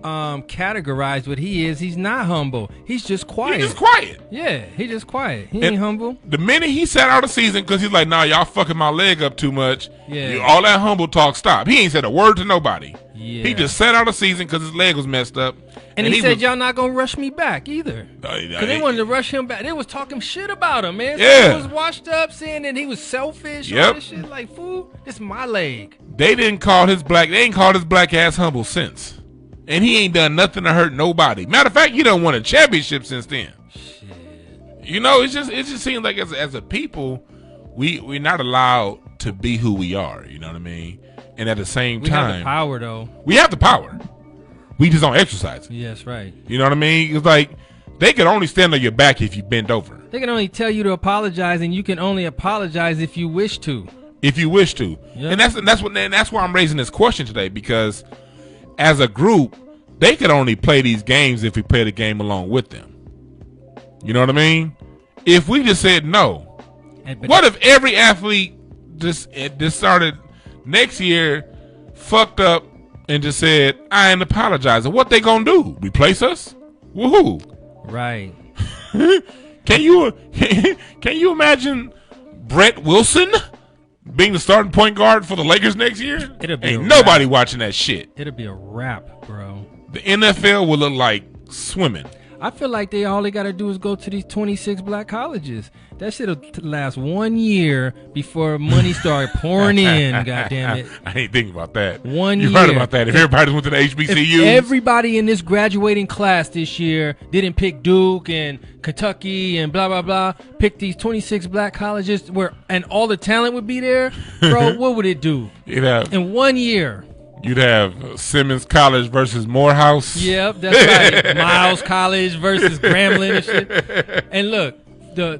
Speaker 2: categorize what he is. He's not humble. He's just quiet.
Speaker 1: He's just quiet.
Speaker 2: Yeah, he's just quiet. He ain't humble.
Speaker 1: The minute he sat out a season because he's like, nah, y'all fucking my leg up too much.
Speaker 2: Yeah.
Speaker 1: All that humble talk stopped. He ain't said a word to nobody.
Speaker 2: Yeah.
Speaker 1: He just sat out a season because his leg was messed up.
Speaker 2: And he said, y'all not going to rush me back either. Because they wanted to rush him back. They was talking shit about him, man.
Speaker 1: Yeah.
Speaker 2: He was washed up, saying that he was selfish. All this shit. Like, fool, this is my leg.
Speaker 1: They ain't called his black ass humble since. And he ain't done nothing to hurt nobody. Matter of fact, he done won a championship since then.
Speaker 2: Shit.
Speaker 1: You know, it just seems like as a people, we're not allowed to be who we are. You know what I mean? And at the same time,
Speaker 2: we have the power, though.
Speaker 1: We have the power. We just don't exercise it.
Speaker 2: Yes, right.
Speaker 1: You know what I mean? It's like they can only stand on your back if you bend over.
Speaker 2: They can only tell you to apologize, and you can only apologize if you wish to.
Speaker 1: If you wish to. Yep. And that's why I'm raising this question today, because as a group, they could only play these games if we play the game along with them. You know what I mean? If we just said no, what if every athlete just started next year, fucked up, and just said, I ain't apologizing? What they gonna do? Replace us? Woohoo! Right. Can you imagine Brett Wilson being the starting point guard for the Lakers next year? Ain't nobody watching that shit.
Speaker 2: It'll be a wrap, bro.
Speaker 1: The NFL will look like swimming.
Speaker 2: I feel like all they got to do is go to these 26 black colleges. That shit'll last 1 year before money started pouring in. Goddamn it!
Speaker 1: I ain't thinking about that.
Speaker 2: 1 year.
Speaker 1: You heard about that? If everybody went to the HBCUs,
Speaker 2: if everybody in this graduating class this year didn't pick Duke and Kentucky and blah blah blah, pick these 26 black colleges and all the talent would be there, bro. What would it do? In 1 year.
Speaker 1: You'd have Simmons College versus Morehouse.
Speaker 2: Yep, that's right. Miles College versus Grambling and shit. And look, the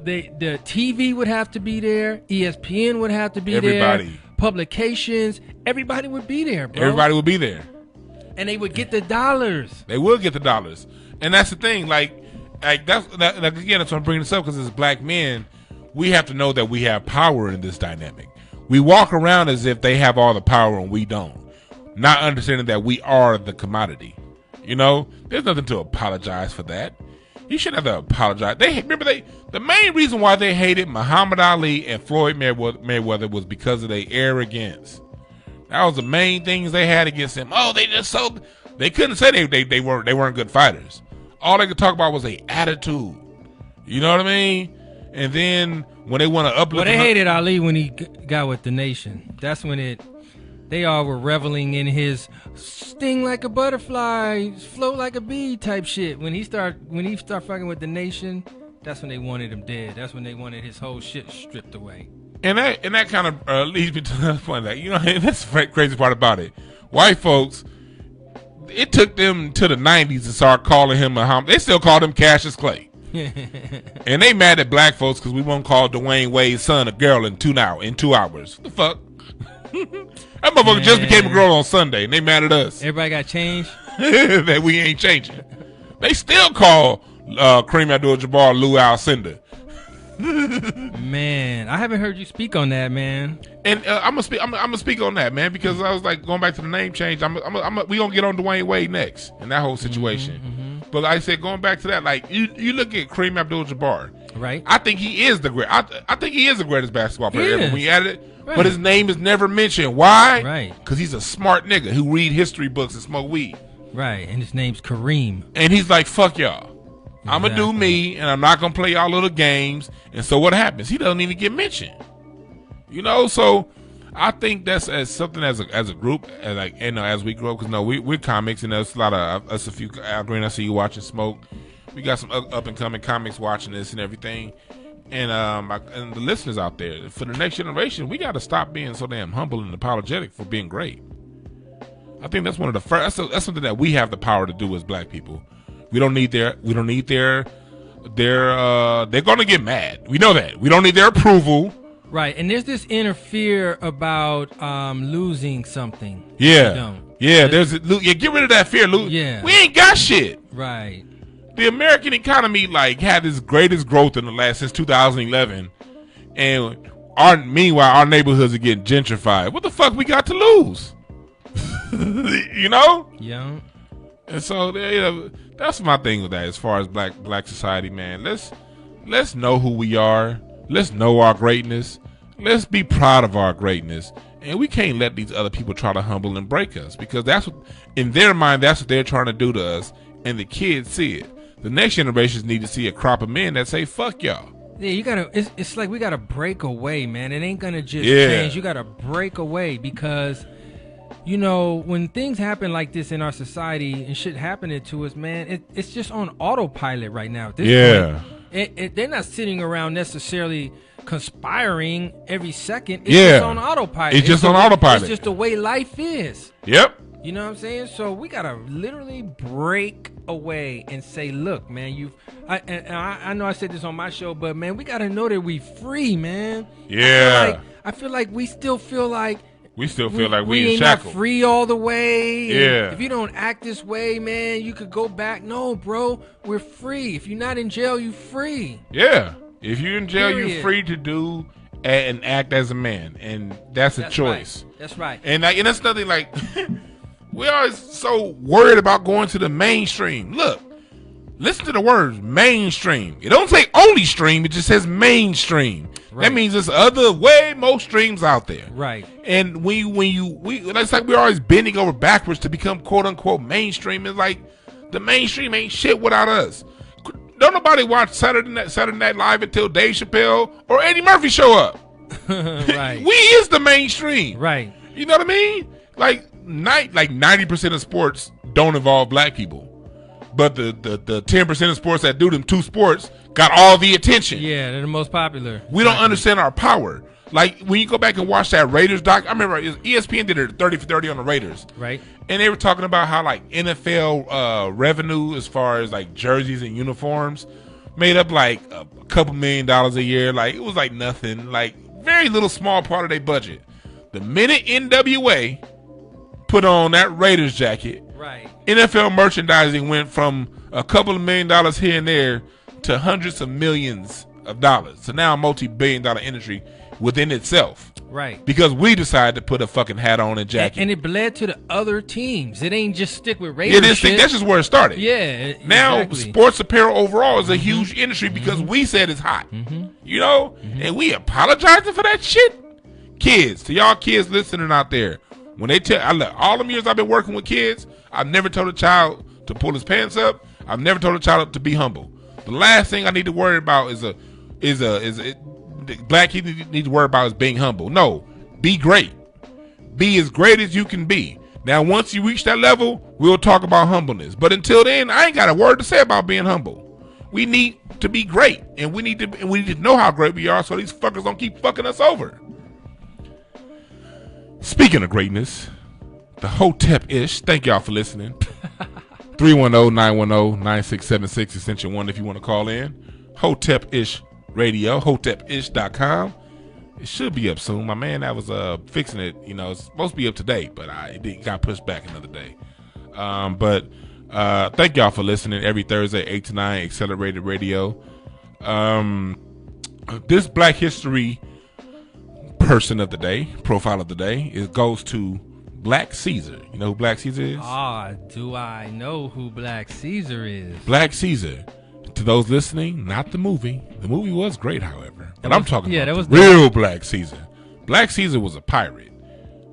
Speaker 2: TV would have to be there. ESPN would have to be there. Publications. Everybody would be there, bro.
Speaker 1: Everybody would be there.
Speaker 2: And they would get the dollars.
Speaker 1: They will get the dollars. And that's the thing. Again, that's why I'm bringing this up, because as black men, we have to know that we have power in this dynamic. We walk around as if they have all the power and we don't, not understanding that we are the commodity. You know, there's nothing to apologize for that. You shouldn't have to apologize. The main reason why they hated Muhammad Ali and Floyd Mayweather was because of their arrogance. That was the main things they had against them. Oh, they couldn't say they weren't good fighters. All they could talk about was their attitude. You know what I mean? And then when they want to uplift,
Speaker 2: they hated Ali when he got with the Nation. That's when they all were reveling in his sting like a butterfly, float like a bee type shit. When he start fucking with the Nation, that's when they wanted him dead. That's when they wanted his whole shit stripped away.
Speaker 1: And that kind of leads me to the point that, you know, that's the crazy part about it. White folks, it took them to the 90s to start calling him Muhammad. They still called him Cassius Clay. And they mad at black folks because we won't call Dewayne Wade's son a girl in 2 hours. What the fuck? That motherfucker just became a girl on Sunday, and they mad at us.
Speaker 2: Everybody got changed?
Speaker 1: That we ain't changing. They still call Kareem Abdul-Jabbar Lou Alcindor.
Speaker 2: Man, I haven't heard you speak on that, man.
Speaker 1: And I'm gonna speak on that, man, because I was like, going back to the name change. We gonna get on Dwayne Wade next and that whole situation. Mm-hmm. But like I said, going back to that, like you look at Kareem Abdul-Jabbar,
Speaker 2: right?
Speaker 1: I think he is the great. I think he is the greatest basketball player ever. We added it, right. But his name is never mentioned. Why?
Speaker 2: Right?
Speaker 1: Because he's a smart nigga who read history books and smoke weed.
Speaker 2: Right, and his name's Kareem.
Speaker 1: And he's like, fuck y'all. Exactly. I'm gonna do me, and I'm not gonna play y'all little games. And so what happens? He doesn't even get mentioned. You know, so I think that's something as a group, as we grow up, because we're comics, and there's a lot of us. A few, Al Green, I see you watching Smoke. We got some up and coming comics watching this and everything, and the listeners out there, for the next generation, we got to stop being so damn humble and apologetic for being great. I think that's one of the first. That's something that we have the power to do as black people. They're gonna get mad. We know that. We don't need their approval.
Speaker 2: Right, and there's this inner fear about losing something.
Speaker 1: Yeah, get rid of that fear, Lou.
Speaker 2: Yeah,
Speaker 1: we ain't got shit.
Speaker 2: Right.
Speaker 1: The American economy had its greatest growth since 2011, and meanwhile our neighborhoods are getting gentrified. What the fuck we got to lose? You know?
Speaker 2: Yeah.
Speaker 1: And so that's my thing with that. As far as black society, man, let's know who we are. Let's know our greatness. Let's be proud of our greatness. And we can't let these other people try to humble and break us, because that's what, in their mind, that's what they're trying to do to us. And the kids see it. The next generations need to see a crop of men that say, fuck y'all.
Speaker 2: Yeah, it's like we gotta break away, man. It ain't gonna just change. You gotta break away, because you know, when things happen like this in our society and shit happening to us, man, it's just on autopilot right now. At this point, they're not sitting around necessarily conspiring every second. It's just on autopilot.
Speaker 1: It's just on autopilot.
Speaker 2: It's just the way life is.
Speaker 1: Yep.
Speaker 2: You know what I'm saying? So we gotta literally break away and say, look, man, I know I said this on my show, but man, we gotta know that we free, man.
Speaker 1: Yeah.
Speaker 2: I feel like we still feel like
Speaker 1: we in shackles.
Speaker 2: We ain't not free all the way.
Speaker 1: Yeah.
Speaker 2: If you don't act this way, man, you could go back. No, bro, we're free. If you're not in jail, you free.
Speaker 1: Yeah. If you're in jail,
Speaker 2: Period.
Speaker 1: You're free to do and act as a man, and that's a choice.
Speaker 2: Right. That's right.
Speaker 1: And that's nothing like. We're always so worried about going to the mainstream. Look, listen to the words mainstream. It don't say only stream. It just says mainstream. Right. That means there's way more streams out there.
Speaker 2: Right. And
Speaker 1: it's like we're always bending over backwards to become quote unquote mainstream. It's like the mainstream ain't shit without us. Don't nobody watch Saturday Night Live until Dave Chappelle or Eddie Murphy show up.
Speaker 2: Right.
Speaker 1: We is the mainstream.
Speaker 2: Right.
Speaker 1: You know what I mean? Like 90% of sports don't involve black people. But the 10% of sports that do them two sports got all the attention.
Speaker 2: Yeah, they're the most popular.
Speaker 1: We don't understand our power. Like, when you go back and watch that Raiders doc, I remember ESPN did a 30 for 30 on the Raiders.
Speaker 2: Right.
Speaker 1: And they were talking about how, like, NFL revenue as far as, like, jerseys and uniforms made up, like, a couple $1 million a year. Like, it was, like, nothing. Like, very little small part of their budget. The minute NWA put on that Raiders jacket,
Speaker 2: right,
Speaker 1: NFL merchandising went from a couple of $1 million here and there to hundreds of millions of dollars. So now a multi-billion-dollar industry within itself.
Speaker 2: Right.
Speaker 1: Because we decided to put a fucking hat on and jacket.
Speaker 2: And it bled to the other teams. It ain't just stick with Raiders.
Speaker 1: That's just where it started.
Speaker 2: Yeah.
Speaker 1: Now,
Speaker 2: exactly.
Speaker 1: sports apparel overall is a huge industry because we said it's hot. You know? And we apologizing for that shit. Kids, to y'all kids listening out there, when they tell, all the years I've been working with kids, I've never told a child to pull his pants up. I've never told a child to be humble. The last thing I need to worry about black kids need to worry about is being humble. No, be great. Be as great as you can be. Now, once you reach that level, we'll talk about humbleness. But until then, I ain't got a word to say about being humble. We need to be great, and we need to know how great we are, so these fuckers don't keep fucking us over. Speaking of greatness, the Hotep-ish. Thank y'all for listening. 310-910-9676 extension 1 if you want to call in. Hotep-ish radio, hotepish.com. It should be up soon. My man that was fixing it, it's supposed to be up today, but it got pushed back another day. But thank y'all for listening every Thursday 8 to 9 Accelerated Radio. This Black History person of the day, profile of the day, goes to Black Caesar. You know who Black Caesar is?
Speaker 2: Do I know who Black Caesar is? Black Caesar.
Speaker 1: To those listening, not the movie. The movie was great, however. But I'm talking about the real Black Caesar. Black Caesar was a pirate.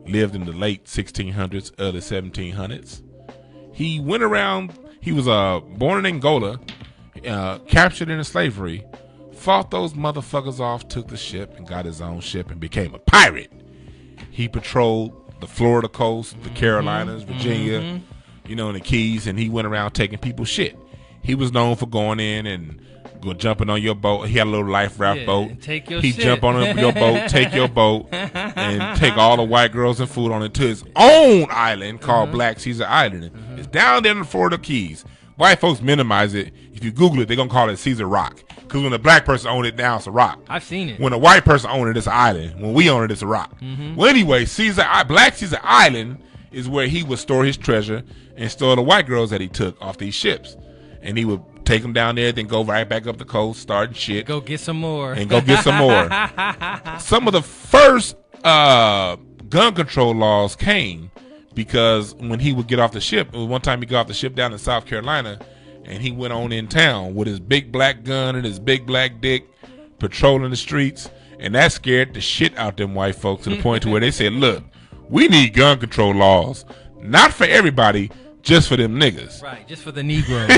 Speaker 1: Lived in the late 1600s, early 1700s. He went around. He was born in Angola, captured into slavery, fought those motherfuckers off, took the ship, and got his own ship and became a pirate. He patrolled the Florida coast, the Carolinas, Virginia, and the Keys, and he went around taking people's shit. He was known for going in and jumping on your boat. He had a little life raft boat. He'd jump on your boat, take your boat, and take all the white girls and food on it to his own island called Black Caesar Island. It's down there in the Florida Keys. White folks minimize it. If you Google it, they're going to call it Caesar Rock. Because when a black person owned it, now it's a rock.
Speaker 2: I've seen it.
Speaker 1: When a white person owned it, it's an island. When we own it, it's a rock. Well, anyway, Black Caesar Island is where he would store his treasure and store the white girls that he took off these ships. And he would take them down there, then go right back up the coast, starting shit.
Speaker 2: Go get some more.
Speaker 1: Some of the first gun control laws came because when he would get off the ship, one time he got off the ship down in South Carolina, and he went on in town with his big black gun and his big black dick, patrolling the streets, and that scared the shit out them white folks to the point to where they said, look, we need gun control laws, not for everybody, just for them niggas.
Speaker 2: Right, just for the Negroes.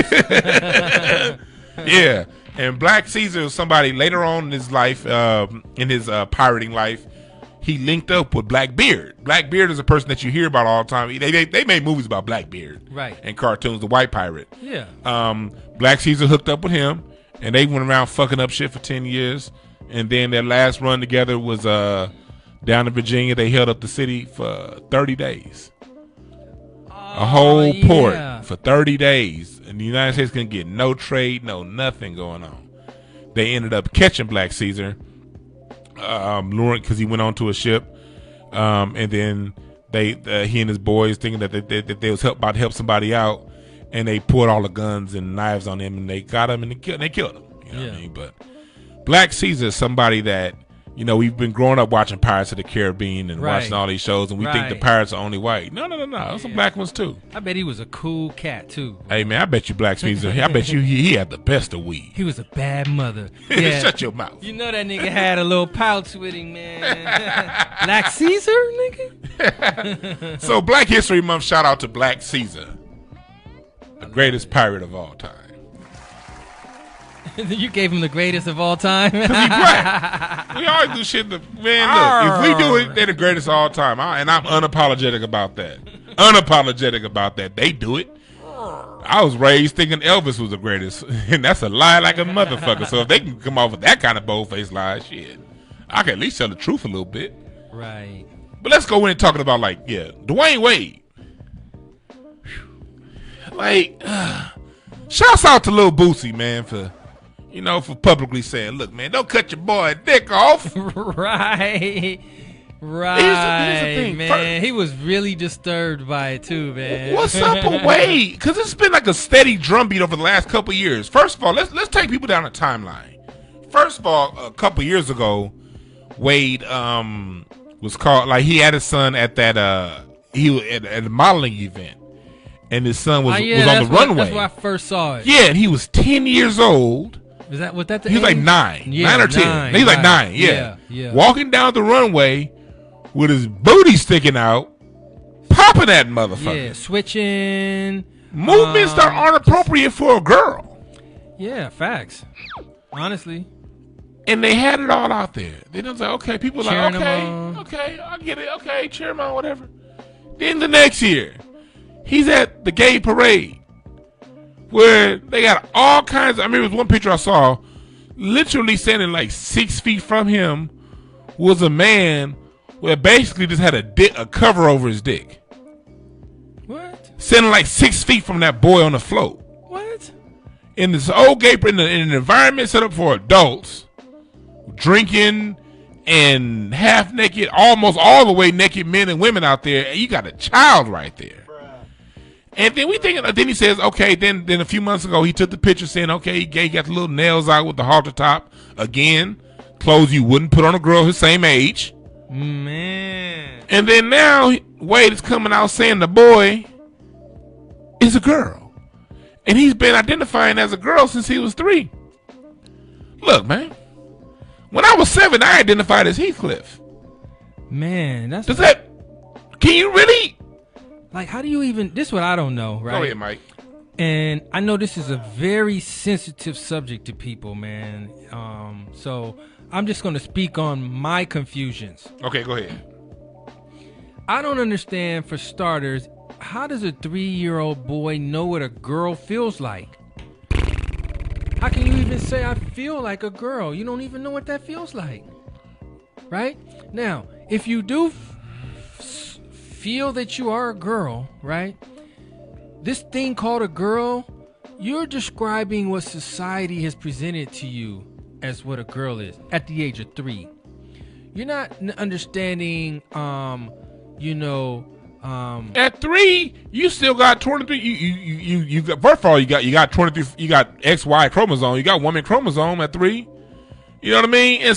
Speaker 1: Yeah, and Black Caesar was somebody later on in his life, in his pirating life, he linked up with Blackbeard. Blackbeard is a person that you hear about all the time. They made movies about Blackbeard.
Speaker 2: Right.
Speaker 1: And cartoons, the white pirate.
Speaker 2: Yeah.
Speaker 1: Black Caesar hooked up with him, and they went around fucking up shit for 10 years. And then their last run together was down in Virginia. They held up the city for 30 days. A whole port for 30 days. And the United States couldn't get no trade, no nothing going on. They ended up catching Black Caesar, luring, because he went onto a ship. And then he and his boys, thinking that they was about to help somebody out, and they poured all the guns and knives on him, and they got him, and they killed him. You know what I mean? But Black Caesar is somebody that, we've been growing up watching Pirates of the Caribbean and watching all these shows, and we think the pirates are only white. No. There's some black ones, too.
Speaker 2: I bet he was a cool cat, too.
Speaker 1: Hey, man, I bet you Black Caesar, I bet you he had the best of weed.
Speaker 2: He was a bad mother.
Speaker 1: Yeah. Shut your mouth.
Speaker 2: You know that nigga had a little pouch with him, man. Black Caesar, nigga?
Speaker 1: So, Black History Month, shout out to Black Caesar, the greatest pirate of all time.
Speaker 2: You gave him the greatest of all time?
Speaker 1: Because he's black. We always do shit. Man, look, if we do it, they're the greatest of all time. And I'm unapologetic about that. They do it. I was raised thinking Elvis was the greatest. And that's a lie like a motherfucker. So if they can come off with that kind of bold-faced lie, shit, I can at least tell the truth a little bit.
Speaker 2: Right.
Speaker 1: But let's go in and talking about, Dewayne Wade. Shouts out to Lil Boosie, man, for publicly saying, look, man, don't cut your boy dick off.
Speaker 2: Right. Here's the thing, man. He was really disturbed by it, too, man.
Speaker 1: What's up with Wade? Because it's been like a steady drumbeat over the last couple of years. First of all, let's take people down the timeline. First of all, a couple of years ago, Wade was called, like, he had his son at that he was at a modeling event, and his son was on the runway.
Speaker 2: That's where I first saw it.
Speaker 1: Yeah, and he was 10 years old.
Speaker 2: Was that the
Speaker 1: he was
Speaker 2: age?
Speaker 1: like 9,
Speaker 2: yeah,
Speaker 1: 9 or 10. He was like 9,
Speaker 2: yeah.
Speaker 1: Walking down the runway with his booty sticking out, popping that motherfucker.
Speaker 2: Yeah, switching.
Speaker 1: Movements that aren't appropriate for a girl.
Speaker 2: Yeah, facts. Honestly.
Speaker 1: And they had it all out there. They just like, okay, people are like,
Speaker 2: Cheering
Speaker 1: okay, I get it. Okay, cheer him on, whatever. Then the next year, he's at the gay parade where they got all kinds of, I mean, there was one picture I saw, literally standing like 6 feet from him was a man where basically just had a cover over his dick.
Speaker 2: What?
Speaker 1: Standing like 6 feet from that boy on the float.
Speaker 2: What?
Speaker 1: In this old gay, in an environment set up for adults, drinking and half naked, almost all the way naked men and women out there, and you got a child right there. And then then he says, okay, then a few months ago he took the picture saying, okay, he got the little nails out with the halter top. Again, clothes you wouldn't put on a girl his same age.
Speaker 2: Man.
Speaker 1: And then now Wade is coming out saying the boy is a girl. And he's been identifying as a girl since he was 3. Look, man. When I was 7, I identified as Heathcliff.
Speaker 2: Man,
Speaker 1: can you really?
Speaker 2: Like, how do you even, this is what I don't know, right?
Speaker 1: Go ahead, Mike.
Speaker 2: And I know this is a very sensitive subject to people, man. So I'm just going to speak on my confusions.
Speaker 1: Okay, go ahead.
Speaker 2: I don't understand, for starters, how does a 3-year-old boy know what a girl feels like? How can you even say I feel like a girl? You don't even know what that feels like. Right? Now, if you do feel that you are a girl, right? This thing called a girl, you're describing what society has presented to you as what a girl is at the age of 3. You're not understanding,
Speaker 1: at 3, you still got 23. You got, first of all, you got 23. You got XY chromosome. You got woman chromosome at 3. You know what I mean? And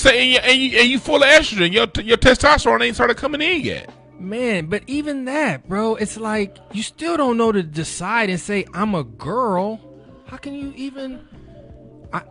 Speaker 1: you full of estrogen. Your testosterone ain't started coming in yet.
Speaker 2: Man, but even that, bro, it's like you still don't know to decide and say I'm a girl. How can you even? I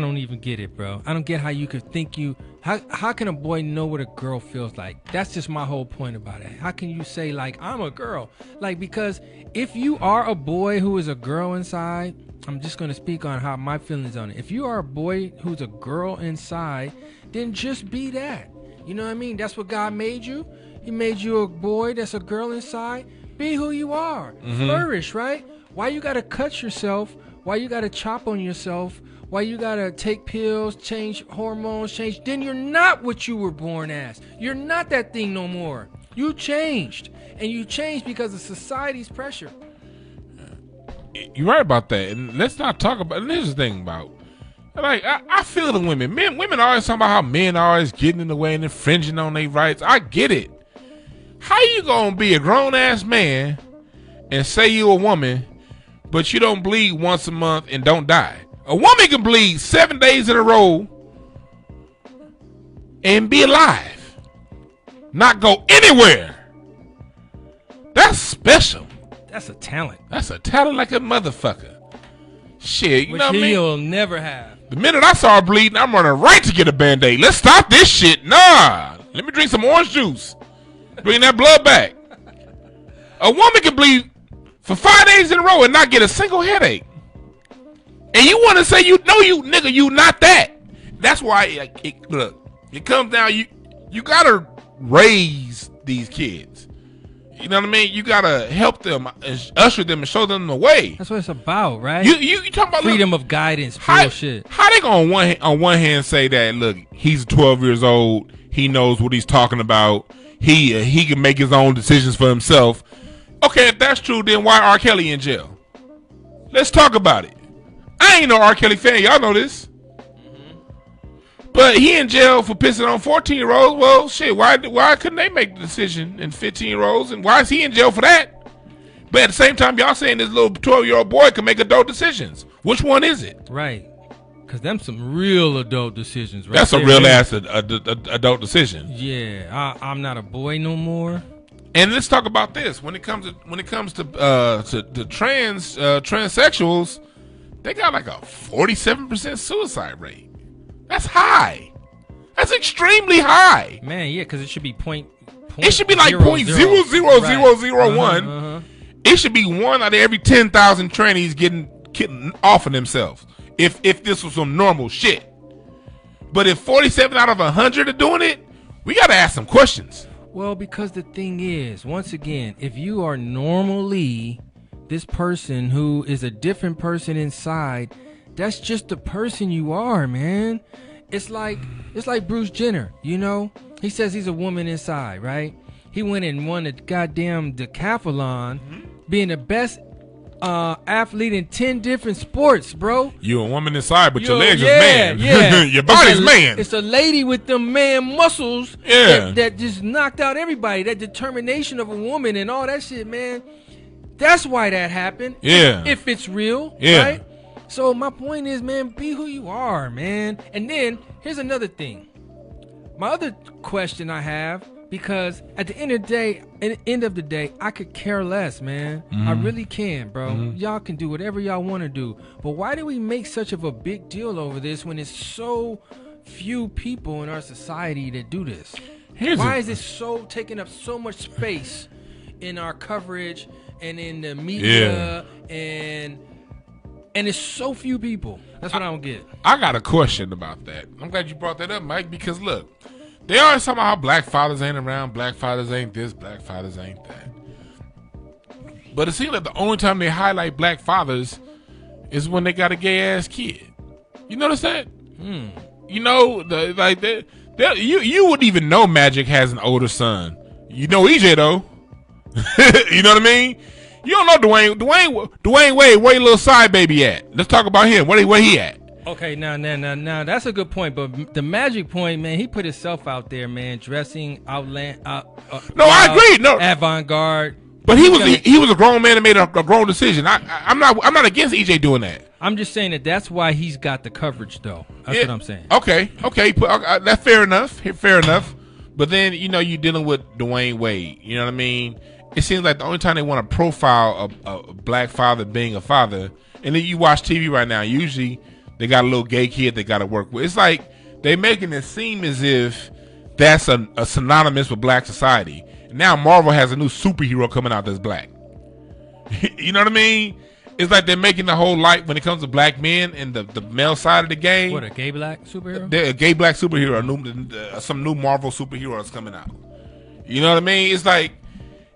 Speaker 2: don't even get it, bro. I don't get how you could think you. How can a boy know what a girl feels like? That's just my whole point about it. How can you say, like, I'm a girl? Like, because if you are a boy who is a girl inside, I'm just going to speak on how my feelings on it. If you are a boy who's a girl inside, then just be that. You know what I mean? That's what God made you. He made you a boy that's a girl inside. Be who you are. Mm-hmm. Flourish, right? Why you got to cut yourself? Why you got to chop on yourself? Why you gotta take pills, change hormones, then you're not what you were born as. You're not that thing no more. You changed. And you changed because of society's pressure.
Speaker 1: You're right about that. And let's not talk about, and this is the thing about, like, I feel the women. Women always talking about how men are always getting in the way and infringing on their rights. I get it. How you gonna be a grown ass man and say you a woman, but you don't bleed once a month and don't die? A woman can bleed 7 days in a row and be alive, not go anywhere. That's special.
Speaker 2: That's a talent.
Speaker 1: That's a talent like a motherfucker. Shit, you know what I mean?
Speaker 2: He'll never have.
Speaker 1: The minute I saw her bleeding, I'm running right to get a Band-Aid. Let's stop this shit. Nah, let me drink some orange juice. Bring that blood back. A woman can bleed for 5 days in a row and not get a single headache. And you want to say you not that. That's why it comes down. You gotta raise these kids. You know what I mean? You gotta help them, usher them, and show them the way.
Speaker 2: That's what it's about, right?
Speaker 1: You talking about
Speaker 2: freedom of guidance, bullshit.
Speaker 1: How they gonna on one hand say that? Look, he's 12 years old. He knows what he's talking about. He can make his own decisions for himself. Okay, if that's true, then why R. Kelly in jail? Let's talk about it. I ain't no R. Kelly fan. Y'all know this. Mm-hmm. But he in jail for pissing on 14-year-olds. Well, shit, why couldn't they make the decision in 15-year-olds? And why is he in jail for that? But at the same time, y'all saying this little 12-year-old boy can make adult decisions. Which one is it?
Speaker 2: Right. Because them some real adult decisions, right?
Speaker 1: That's a real ass adult decision.
Speaker 2: Yeah, I'm not a boy no more.
Speaker 1: And let's talk about this. When it comes to transsexuals, they got like a 47% suicide rate. That's high. That's extremely high.
Speaker 2: Man, yeah, because it should be
Speaker 1: it should be like 0.00001. It should be 1 out of every 10,000 trannies getting off of themselves. If this was some normal shit. But if 47 out of 100 are doing it, we got to ask some questions.
Speaker 2: Well, because the thing is, once again, if you are normally this person who is a different person inside, that's just the person you are, man. It's like Bruce Jenner, you know? He says he's a woman inside, right? He went and won the goddamn decathlon, being the best athlete in 10 different sports, bro.
Speaker 1: You a woman inside, but your legs is man.
Speaker 2: Yeah.
Speaker 1: Your body's man.
Speaker 2: It's a lady with them man muscles that just knocked out everybody. That determination of a woman and all that shit, man. That's why that happened.
Speaker 1: Yeah.
Speaker 2: If it's real,
Speaker 1: yeah.
Speaker 2: Right? So my point is, man, be who you are, man. And then here's another thing. My other question I have, because at the end of the day, I could care less, man. I really can, bro. Y'all can do whatever y'all want to do. But why do we make such of a big deal over this when it's so few people in our society that do this? Why is it so taking up so much space in our coverage and in the media and it's so few people? That's what I don't get.
Speaker 1: I got a question about that. I'm glad you brought that up, Mike, because look, they always talk about how black fathers ain't around, black fathers ain't this, black fathers ain't that. But it seems like the only time they highlight black fathers is when they got a gay ass kid. You notice that? You know, you wouldn't even know Magic has an older son. You know EJ though. You know what I mean? You don't know Dewayne Wade. Where your little side baby at? Let's talk about him. Where he at?
Speaker 2: Okay, now, that's a good point. But the Magic point, man, he put himself out there, man, dressing
Speaker 1: I agree. No,
Speaker 2: avant-garde.
Speaker 1: But he was a grown man and made a grown decision. I'm not against EJ doing that.
Speaker 2: I'm just saying that's why he's got the coverage, though. That's what I'm saying.
Speaker 1: Okay, that's fair enough. Fair enough. But then you're dealing with Dewayne Wade. You know what I mean? It seems like the only time they want to profile a black father being a father, and then you watch TV right now, usually they got a little gay kid they got to work with. It's like they making it seem as if that's a synonymous with black society. Now Marvel has a new superhero coming out that's black. You know what I mean? It's like they're making the whole light when it comes to black men and the male side of the game.
Speaker 2: What, a gay black superhero?
Speaker 1: A gay black superhero, some new Marvel superhero that's coming out. You know what I mean? It's like,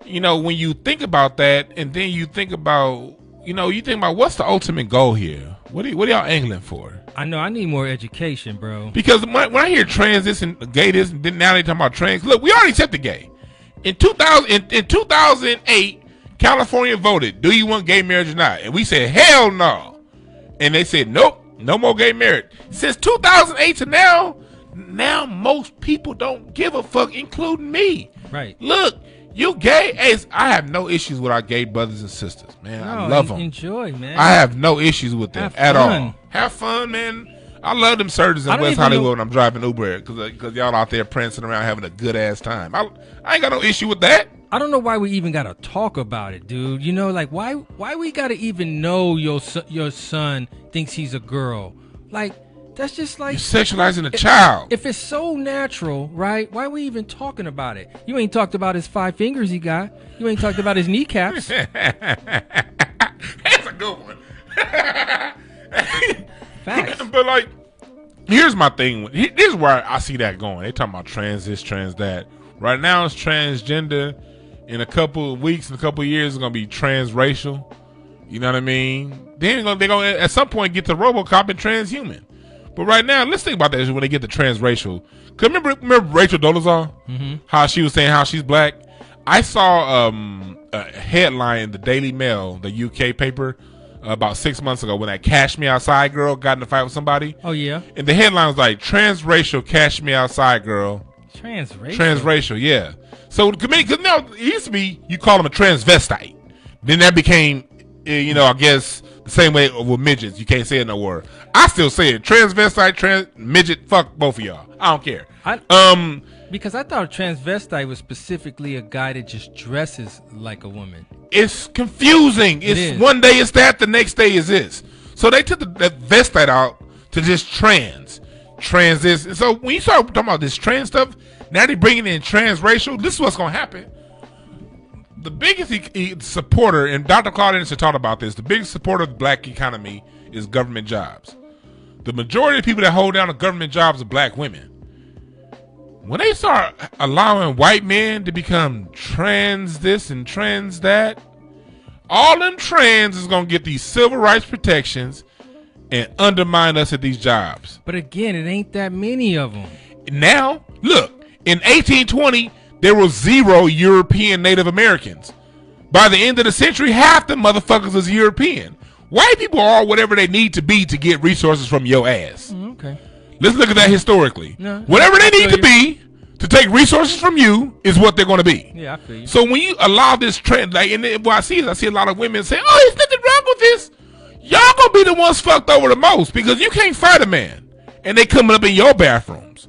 Speaker 1: you know, when you think about that, and then you think about what's the ultimate goal here? What are y'all angling for?
Speaker 2: I know I need more education, bro.
Speaker 1: Because when I hear trans this and gay this, and then now they talking about trans. Look, we already accepted gay. In 2008, California voted, do you want gay marriage or not? And we said, hell no. And they said, nope, no more gay marriage. Since 2008 to now most people don't give a fuck, including me.
Speaker 2: Right.
Speaker 1: Look, you gay? I have no issues with our gay brothers and sisters, man. I love them.
Speaker 2: Enjoy, man.
Speaker 1: I have no issues with them at all. Have fun, man. I love them surgeons in West Hollywood when I'm driving Uber because y'all out there prancing around having a good ass time. I ain't got no issue with that.
Speaker 2: I don't know why we even gotta talk about it, dude. You know, like why we gotta even know your son thinks he's a girl? Like that's just like
Speaker 1: you're sexualizing a child.
Speaker 2: If it's so natural, right? Why are we even talking about it? You ain't talked about his 5 fingers he got. You ain't talked about his kneecaps.
Speaker 1: That's a good one.
Speaker 2: Facts.
Speaker 1: But like, here's my thing. Here's where I see that going. They talking about trans this, trans that. Right now it's transgender. In a couple of weeks, in a couple of years, it's gonna be transracial. You know what I mean? Then they're gonna at some point get to RoboCop and transhuman. But right now, let's think about that when they get to transracial. Cause remember Rachel Dolezal? How she was saying how she's black. I saw a headline in the Daily Mail, the UK paper, about 6 months ago when that Cash Me Outside girl got in a fight with somebody.
Speaker 2: Oh yeah. And
Speaker 1: the headline was like transracial Cash Me Outside girl.
Speaker 2: Transracial,
Speaker 1: yeah. So because now it used to be you call them a transvestite. Then that became, I guess The same way with midgets. You can't say it no word. I still say it. Transvestite, midget, fuck both of y'all. I don't care.
Speaker 2: Because I thought transvestite was specifically a guy that just dresses like a woman.
Speaker 1: It's confusing. It's one day it's that, the next day is this. So they took that vestite out to just trans this. And so when you start talking about this trans stuff, now they're bringing in transracial. This is what's going to happen. The biggest supporter, and Dr. Claude Anderson talked about this, the biggest supporter of the black economy is government jobs. The majority of people that hold down the government jobs are black women. When they start allowing white men to become trans this and trans that, all them trans is going to get these civil rights protections and undermine us at these jobs.
Speaker 2: But again, it ain't that many of them.
Speaker 1: Now, look, in 1820, there were 0 European Native Americans. By the end of the century, half the motherfuckers was European. White people are whatever they need to be to get resources from your ass.
Speaker 2: Okay.
Speaker 1: Let's look at that historically. Whatever they need to be to take resources from you is what they're going to be.
Speaker 2: Yeah, I feel you.
Speaker 1: So when you allow this trend, like, and what I see a lot of women say, "Oh, there's nothing wrong with this." Y'all gonna be the ones fucked over the most because you can't fight a man, and they coming up in your bathrooms.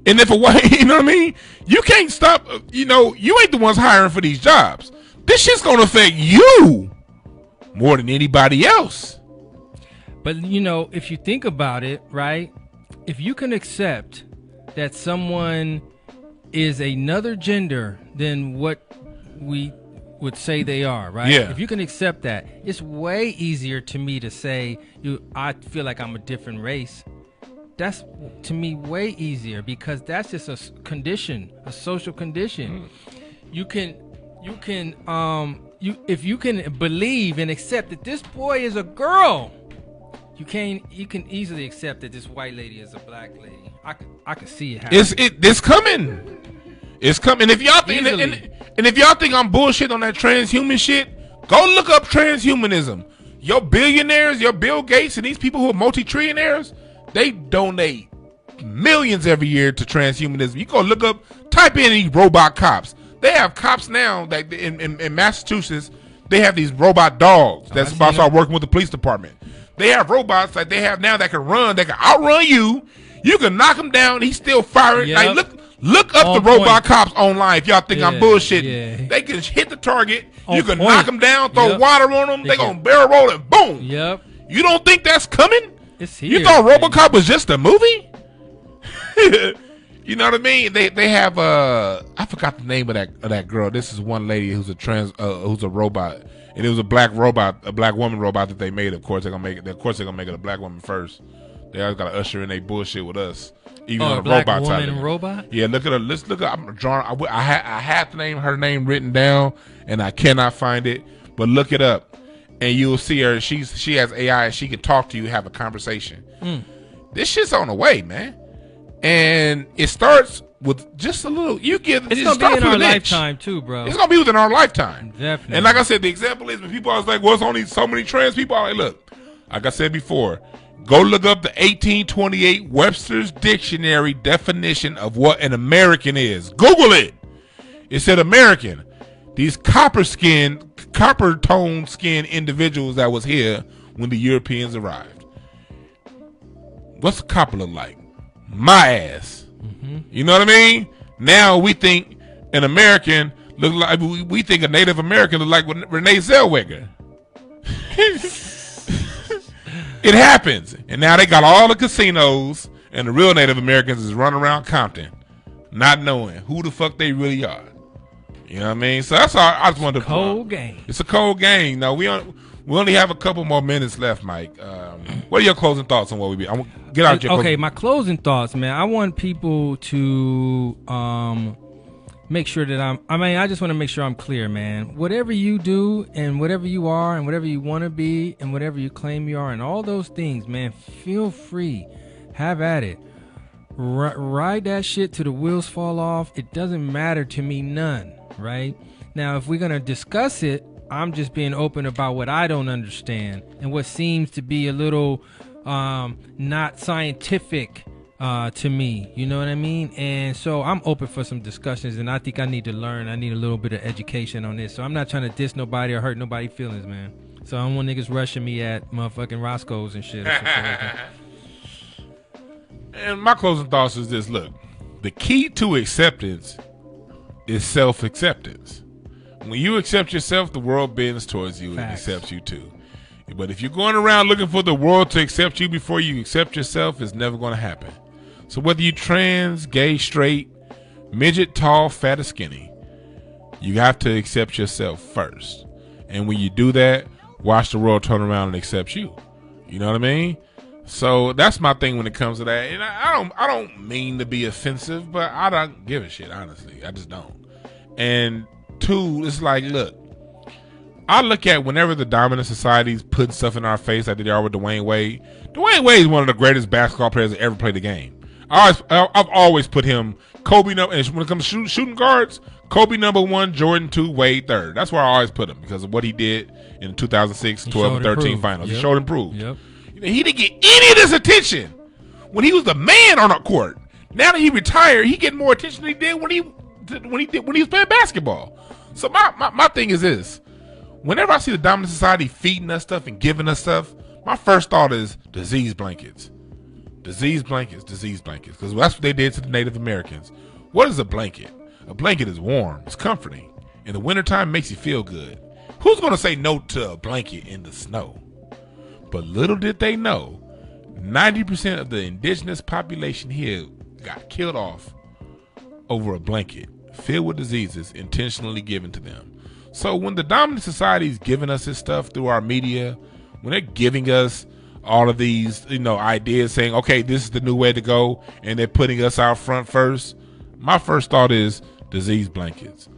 Speaker 1: And if a white, you know what I mean, you can't stop. You know, you ain't the ones hiring for these jobs. This shit's gonna affect you more than anybody else.
Speaker 2: But you know, if you think about it, right? If you can accept that someone is another gender than what we would say they are, right?
Speaker 1: Yeah.
Speaker 2: If you can accept that, it's way easier to me to say, I feel like I'm a different race. That's, to me, way easier because that's just a condition, a social condition. If you can believe and accept that this boy is a girl, you can easily accept that this white lady is a black lady. I can see it happening.
Speaker 1: It's coming. It's coming. If y'all think and if y'all think I'm bullshit on that transhuman shit, go look up transhumanism. Your billionaires, your Bill Gates, and these people who are multi-trillionaires, they donate millions every year to transhumanism. You go look up, type in these robot cops. They have cops now that in Massachusetts. They have these robot dogs that's about to start working with the police department. They have robots like they have now that can run. They can outrun you. You can knock him down. He's still firing.
Speaker 2: Yep.
Speaker 1: Like, look up the robot cops online if y'all think I'm bullshitting.
Speaker 2: Yeah.
Speaker 1: They can hit the target.
Speaker 2: On
Speaker 1: you can
Speaker 2: point.
Speaker 1: knock them down, throw water on them. They gonna barrel roll and boom.
Speaker 2: Yep.
Speaker 1: You don't think that's coming?
Speaker 2: It's here.
Speaker 1: You thought RoboCop was just a movie? You know what I mean? They have I forgot the name of that girl. This is one lady who's a robot, and it was a black robot, a black woman robot that they made. Of course they're gonna make it. Of course they're gonna make it a black woman first. They always gotta usher in their bullshit with us. Even on
Speaker 2: a
Speaker 1: the
Speaker 2: black
Speaker 1: robot
Speaker 2: woman
Speaker 1: side.
Speaker 2: robot?
Speaker 1: Yeah, look at her. Let's look at. I'm drawing. I have her name written down, and I cannot find it. But look it up, and you'll see her. She has AI. She can talk to you, have a conversation. This shit's on the way, man. And it starts with just a little.
Speaker 2: It's gonna be in our lifetime too, bro.
Speaker 1: It's gonna be within our lifetime,
Speaker 2: definitely.
Speaker 1: And like I said, the example is when people always like, "Well, it's only so many trans people." I'm like, look, like I said before, go look up the 1828 Webster's Dictionary definition of what an American is. Google it. It said American. These copper tone skin individuals that was here when the Europeans arrived. What's a copper look like? My ass. You know what I mean? Now we think an American look like we think a Native American look like Renee Zellweger. It happens, and now they got all the casinos, and the real Native Americans is running around Compton, not knowing who the fuck they really are. You know what I mean? So that's all. I just wanted to.
Speaker 2: Cold game.
Speaker 1: It's a cold game. No, we only have a couple more minutes left, Mike. What are your closing thoughts on what we be? Get out your
Speaker 2: okay. My closing thoughts, man. I want people to make sure that I just want to make sure I'm clear, man. Whatever you do and whatever you are and whatever you want to be and whatever you claim you are and all those things, man, feel free. Have at it. Ride that shit till the wheels fall off. It doesn't matter to me none, right? Now, if we're going to discuss it, I'm just being open about what I don't understand and what seems to be a little not scientific to me, you know what I mean? And so I'm open for some discussions, and I think I need to learn. I need a little bit of education on this. So I'm not trying to diss nobody or hurt nobody's feelings, man. So I don't want niggas rushing me at motherfucking Roscoe's and shit.
Speaker 1: And my closing thoughts is this: look, the key to acceptance is self-acceptance. When you accept yourself, the world bends towards you and accepts you too. But if you're going around looking for the world to accept you before you accept yourself, it's never going to happen. So whether you trans, gay, straight, midget, tall, fat, or skinny, you have to accept yourself first. And when you do that, watch the world turn around and accept you. You know what I mean? So that's my thing when it comes to that. And I don't mean to be offensive, but I don't give a shit, honestly. I just don't. And two, it's like, look, I look at whenever the dominant societies put stuff in our face like they are with Dewayne Wade. Dewayne Wade is one of the greatest basketball players that ever played the game. I've always put him Kobe number, and when it comes to shooting guards, Kobe number 1, Jordan 2, Wade 3rd. That's where I always put him because of what he did in the 2006, 12, and 13 finals. Yep. He showed improved. Yep. He didn't get any of this attention when he was the man on the court. Now that he retired, he getting more attention than he did when he was playing basketball. So my thing is this: whenever I see the dominant society feeding us stuff and giving us stuff, my first thought is disease blankets. Disease blankets. Because that's what they did to the Native Americans. What is a blanket? A blanket is warm. It's comforting. In the wintertime, it makes you feel good. Who's going to say no to a blanket in the snow? But little did they know, 90% of the indigenous population here got killed off over a blanket filled with diseases intentionally given to them. So when the dominant society is giving us this stuff through our media, when they're giving us all of these, ideas saying, okay, this is the new way to go, and they're putting us out front first, my first thought is disease blankets.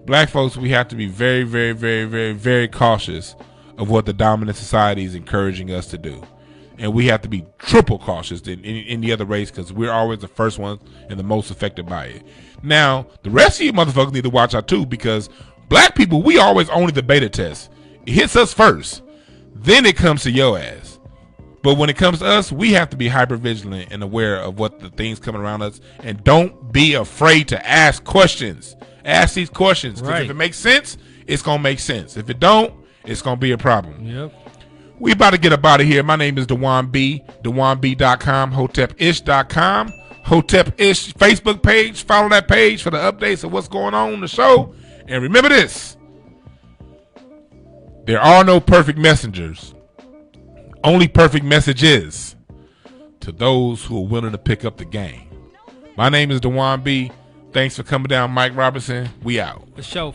Speaker 1: Black folks, we have to be very, very, very, very, very cautious of what the dominant society is encouraging us to do. And we have to be triple cautious than any other race because we're always the first ones and the most affected by it. Now, the rest of you motherfuckers need to watch out too, because black people, we always only the beta test. It hits us first. Then it comes to your ass. But when it comes to us, we have to be hyper vigilant and aware of what the things coming around us. And don't be afraid to ask questions. Ask these questions. Because if it makes sense, it's going to make sense. If it don't, it's going to be a problem.
Speaker 2: Yep.
Speaker 1: We about to get up out of here. My name is Dewayne B. DewayneB.com. HotepIsh.com. HotepIsh Facebook page. Follow that page for the updates of what's going on in the show. And remember this: there are no perfect messengers. Only perfect messages to those who are willing to pick up the game. My name is Dewayne B. Thanks for coming down, Mike Robinson. We out.
Speaker 2: For sure.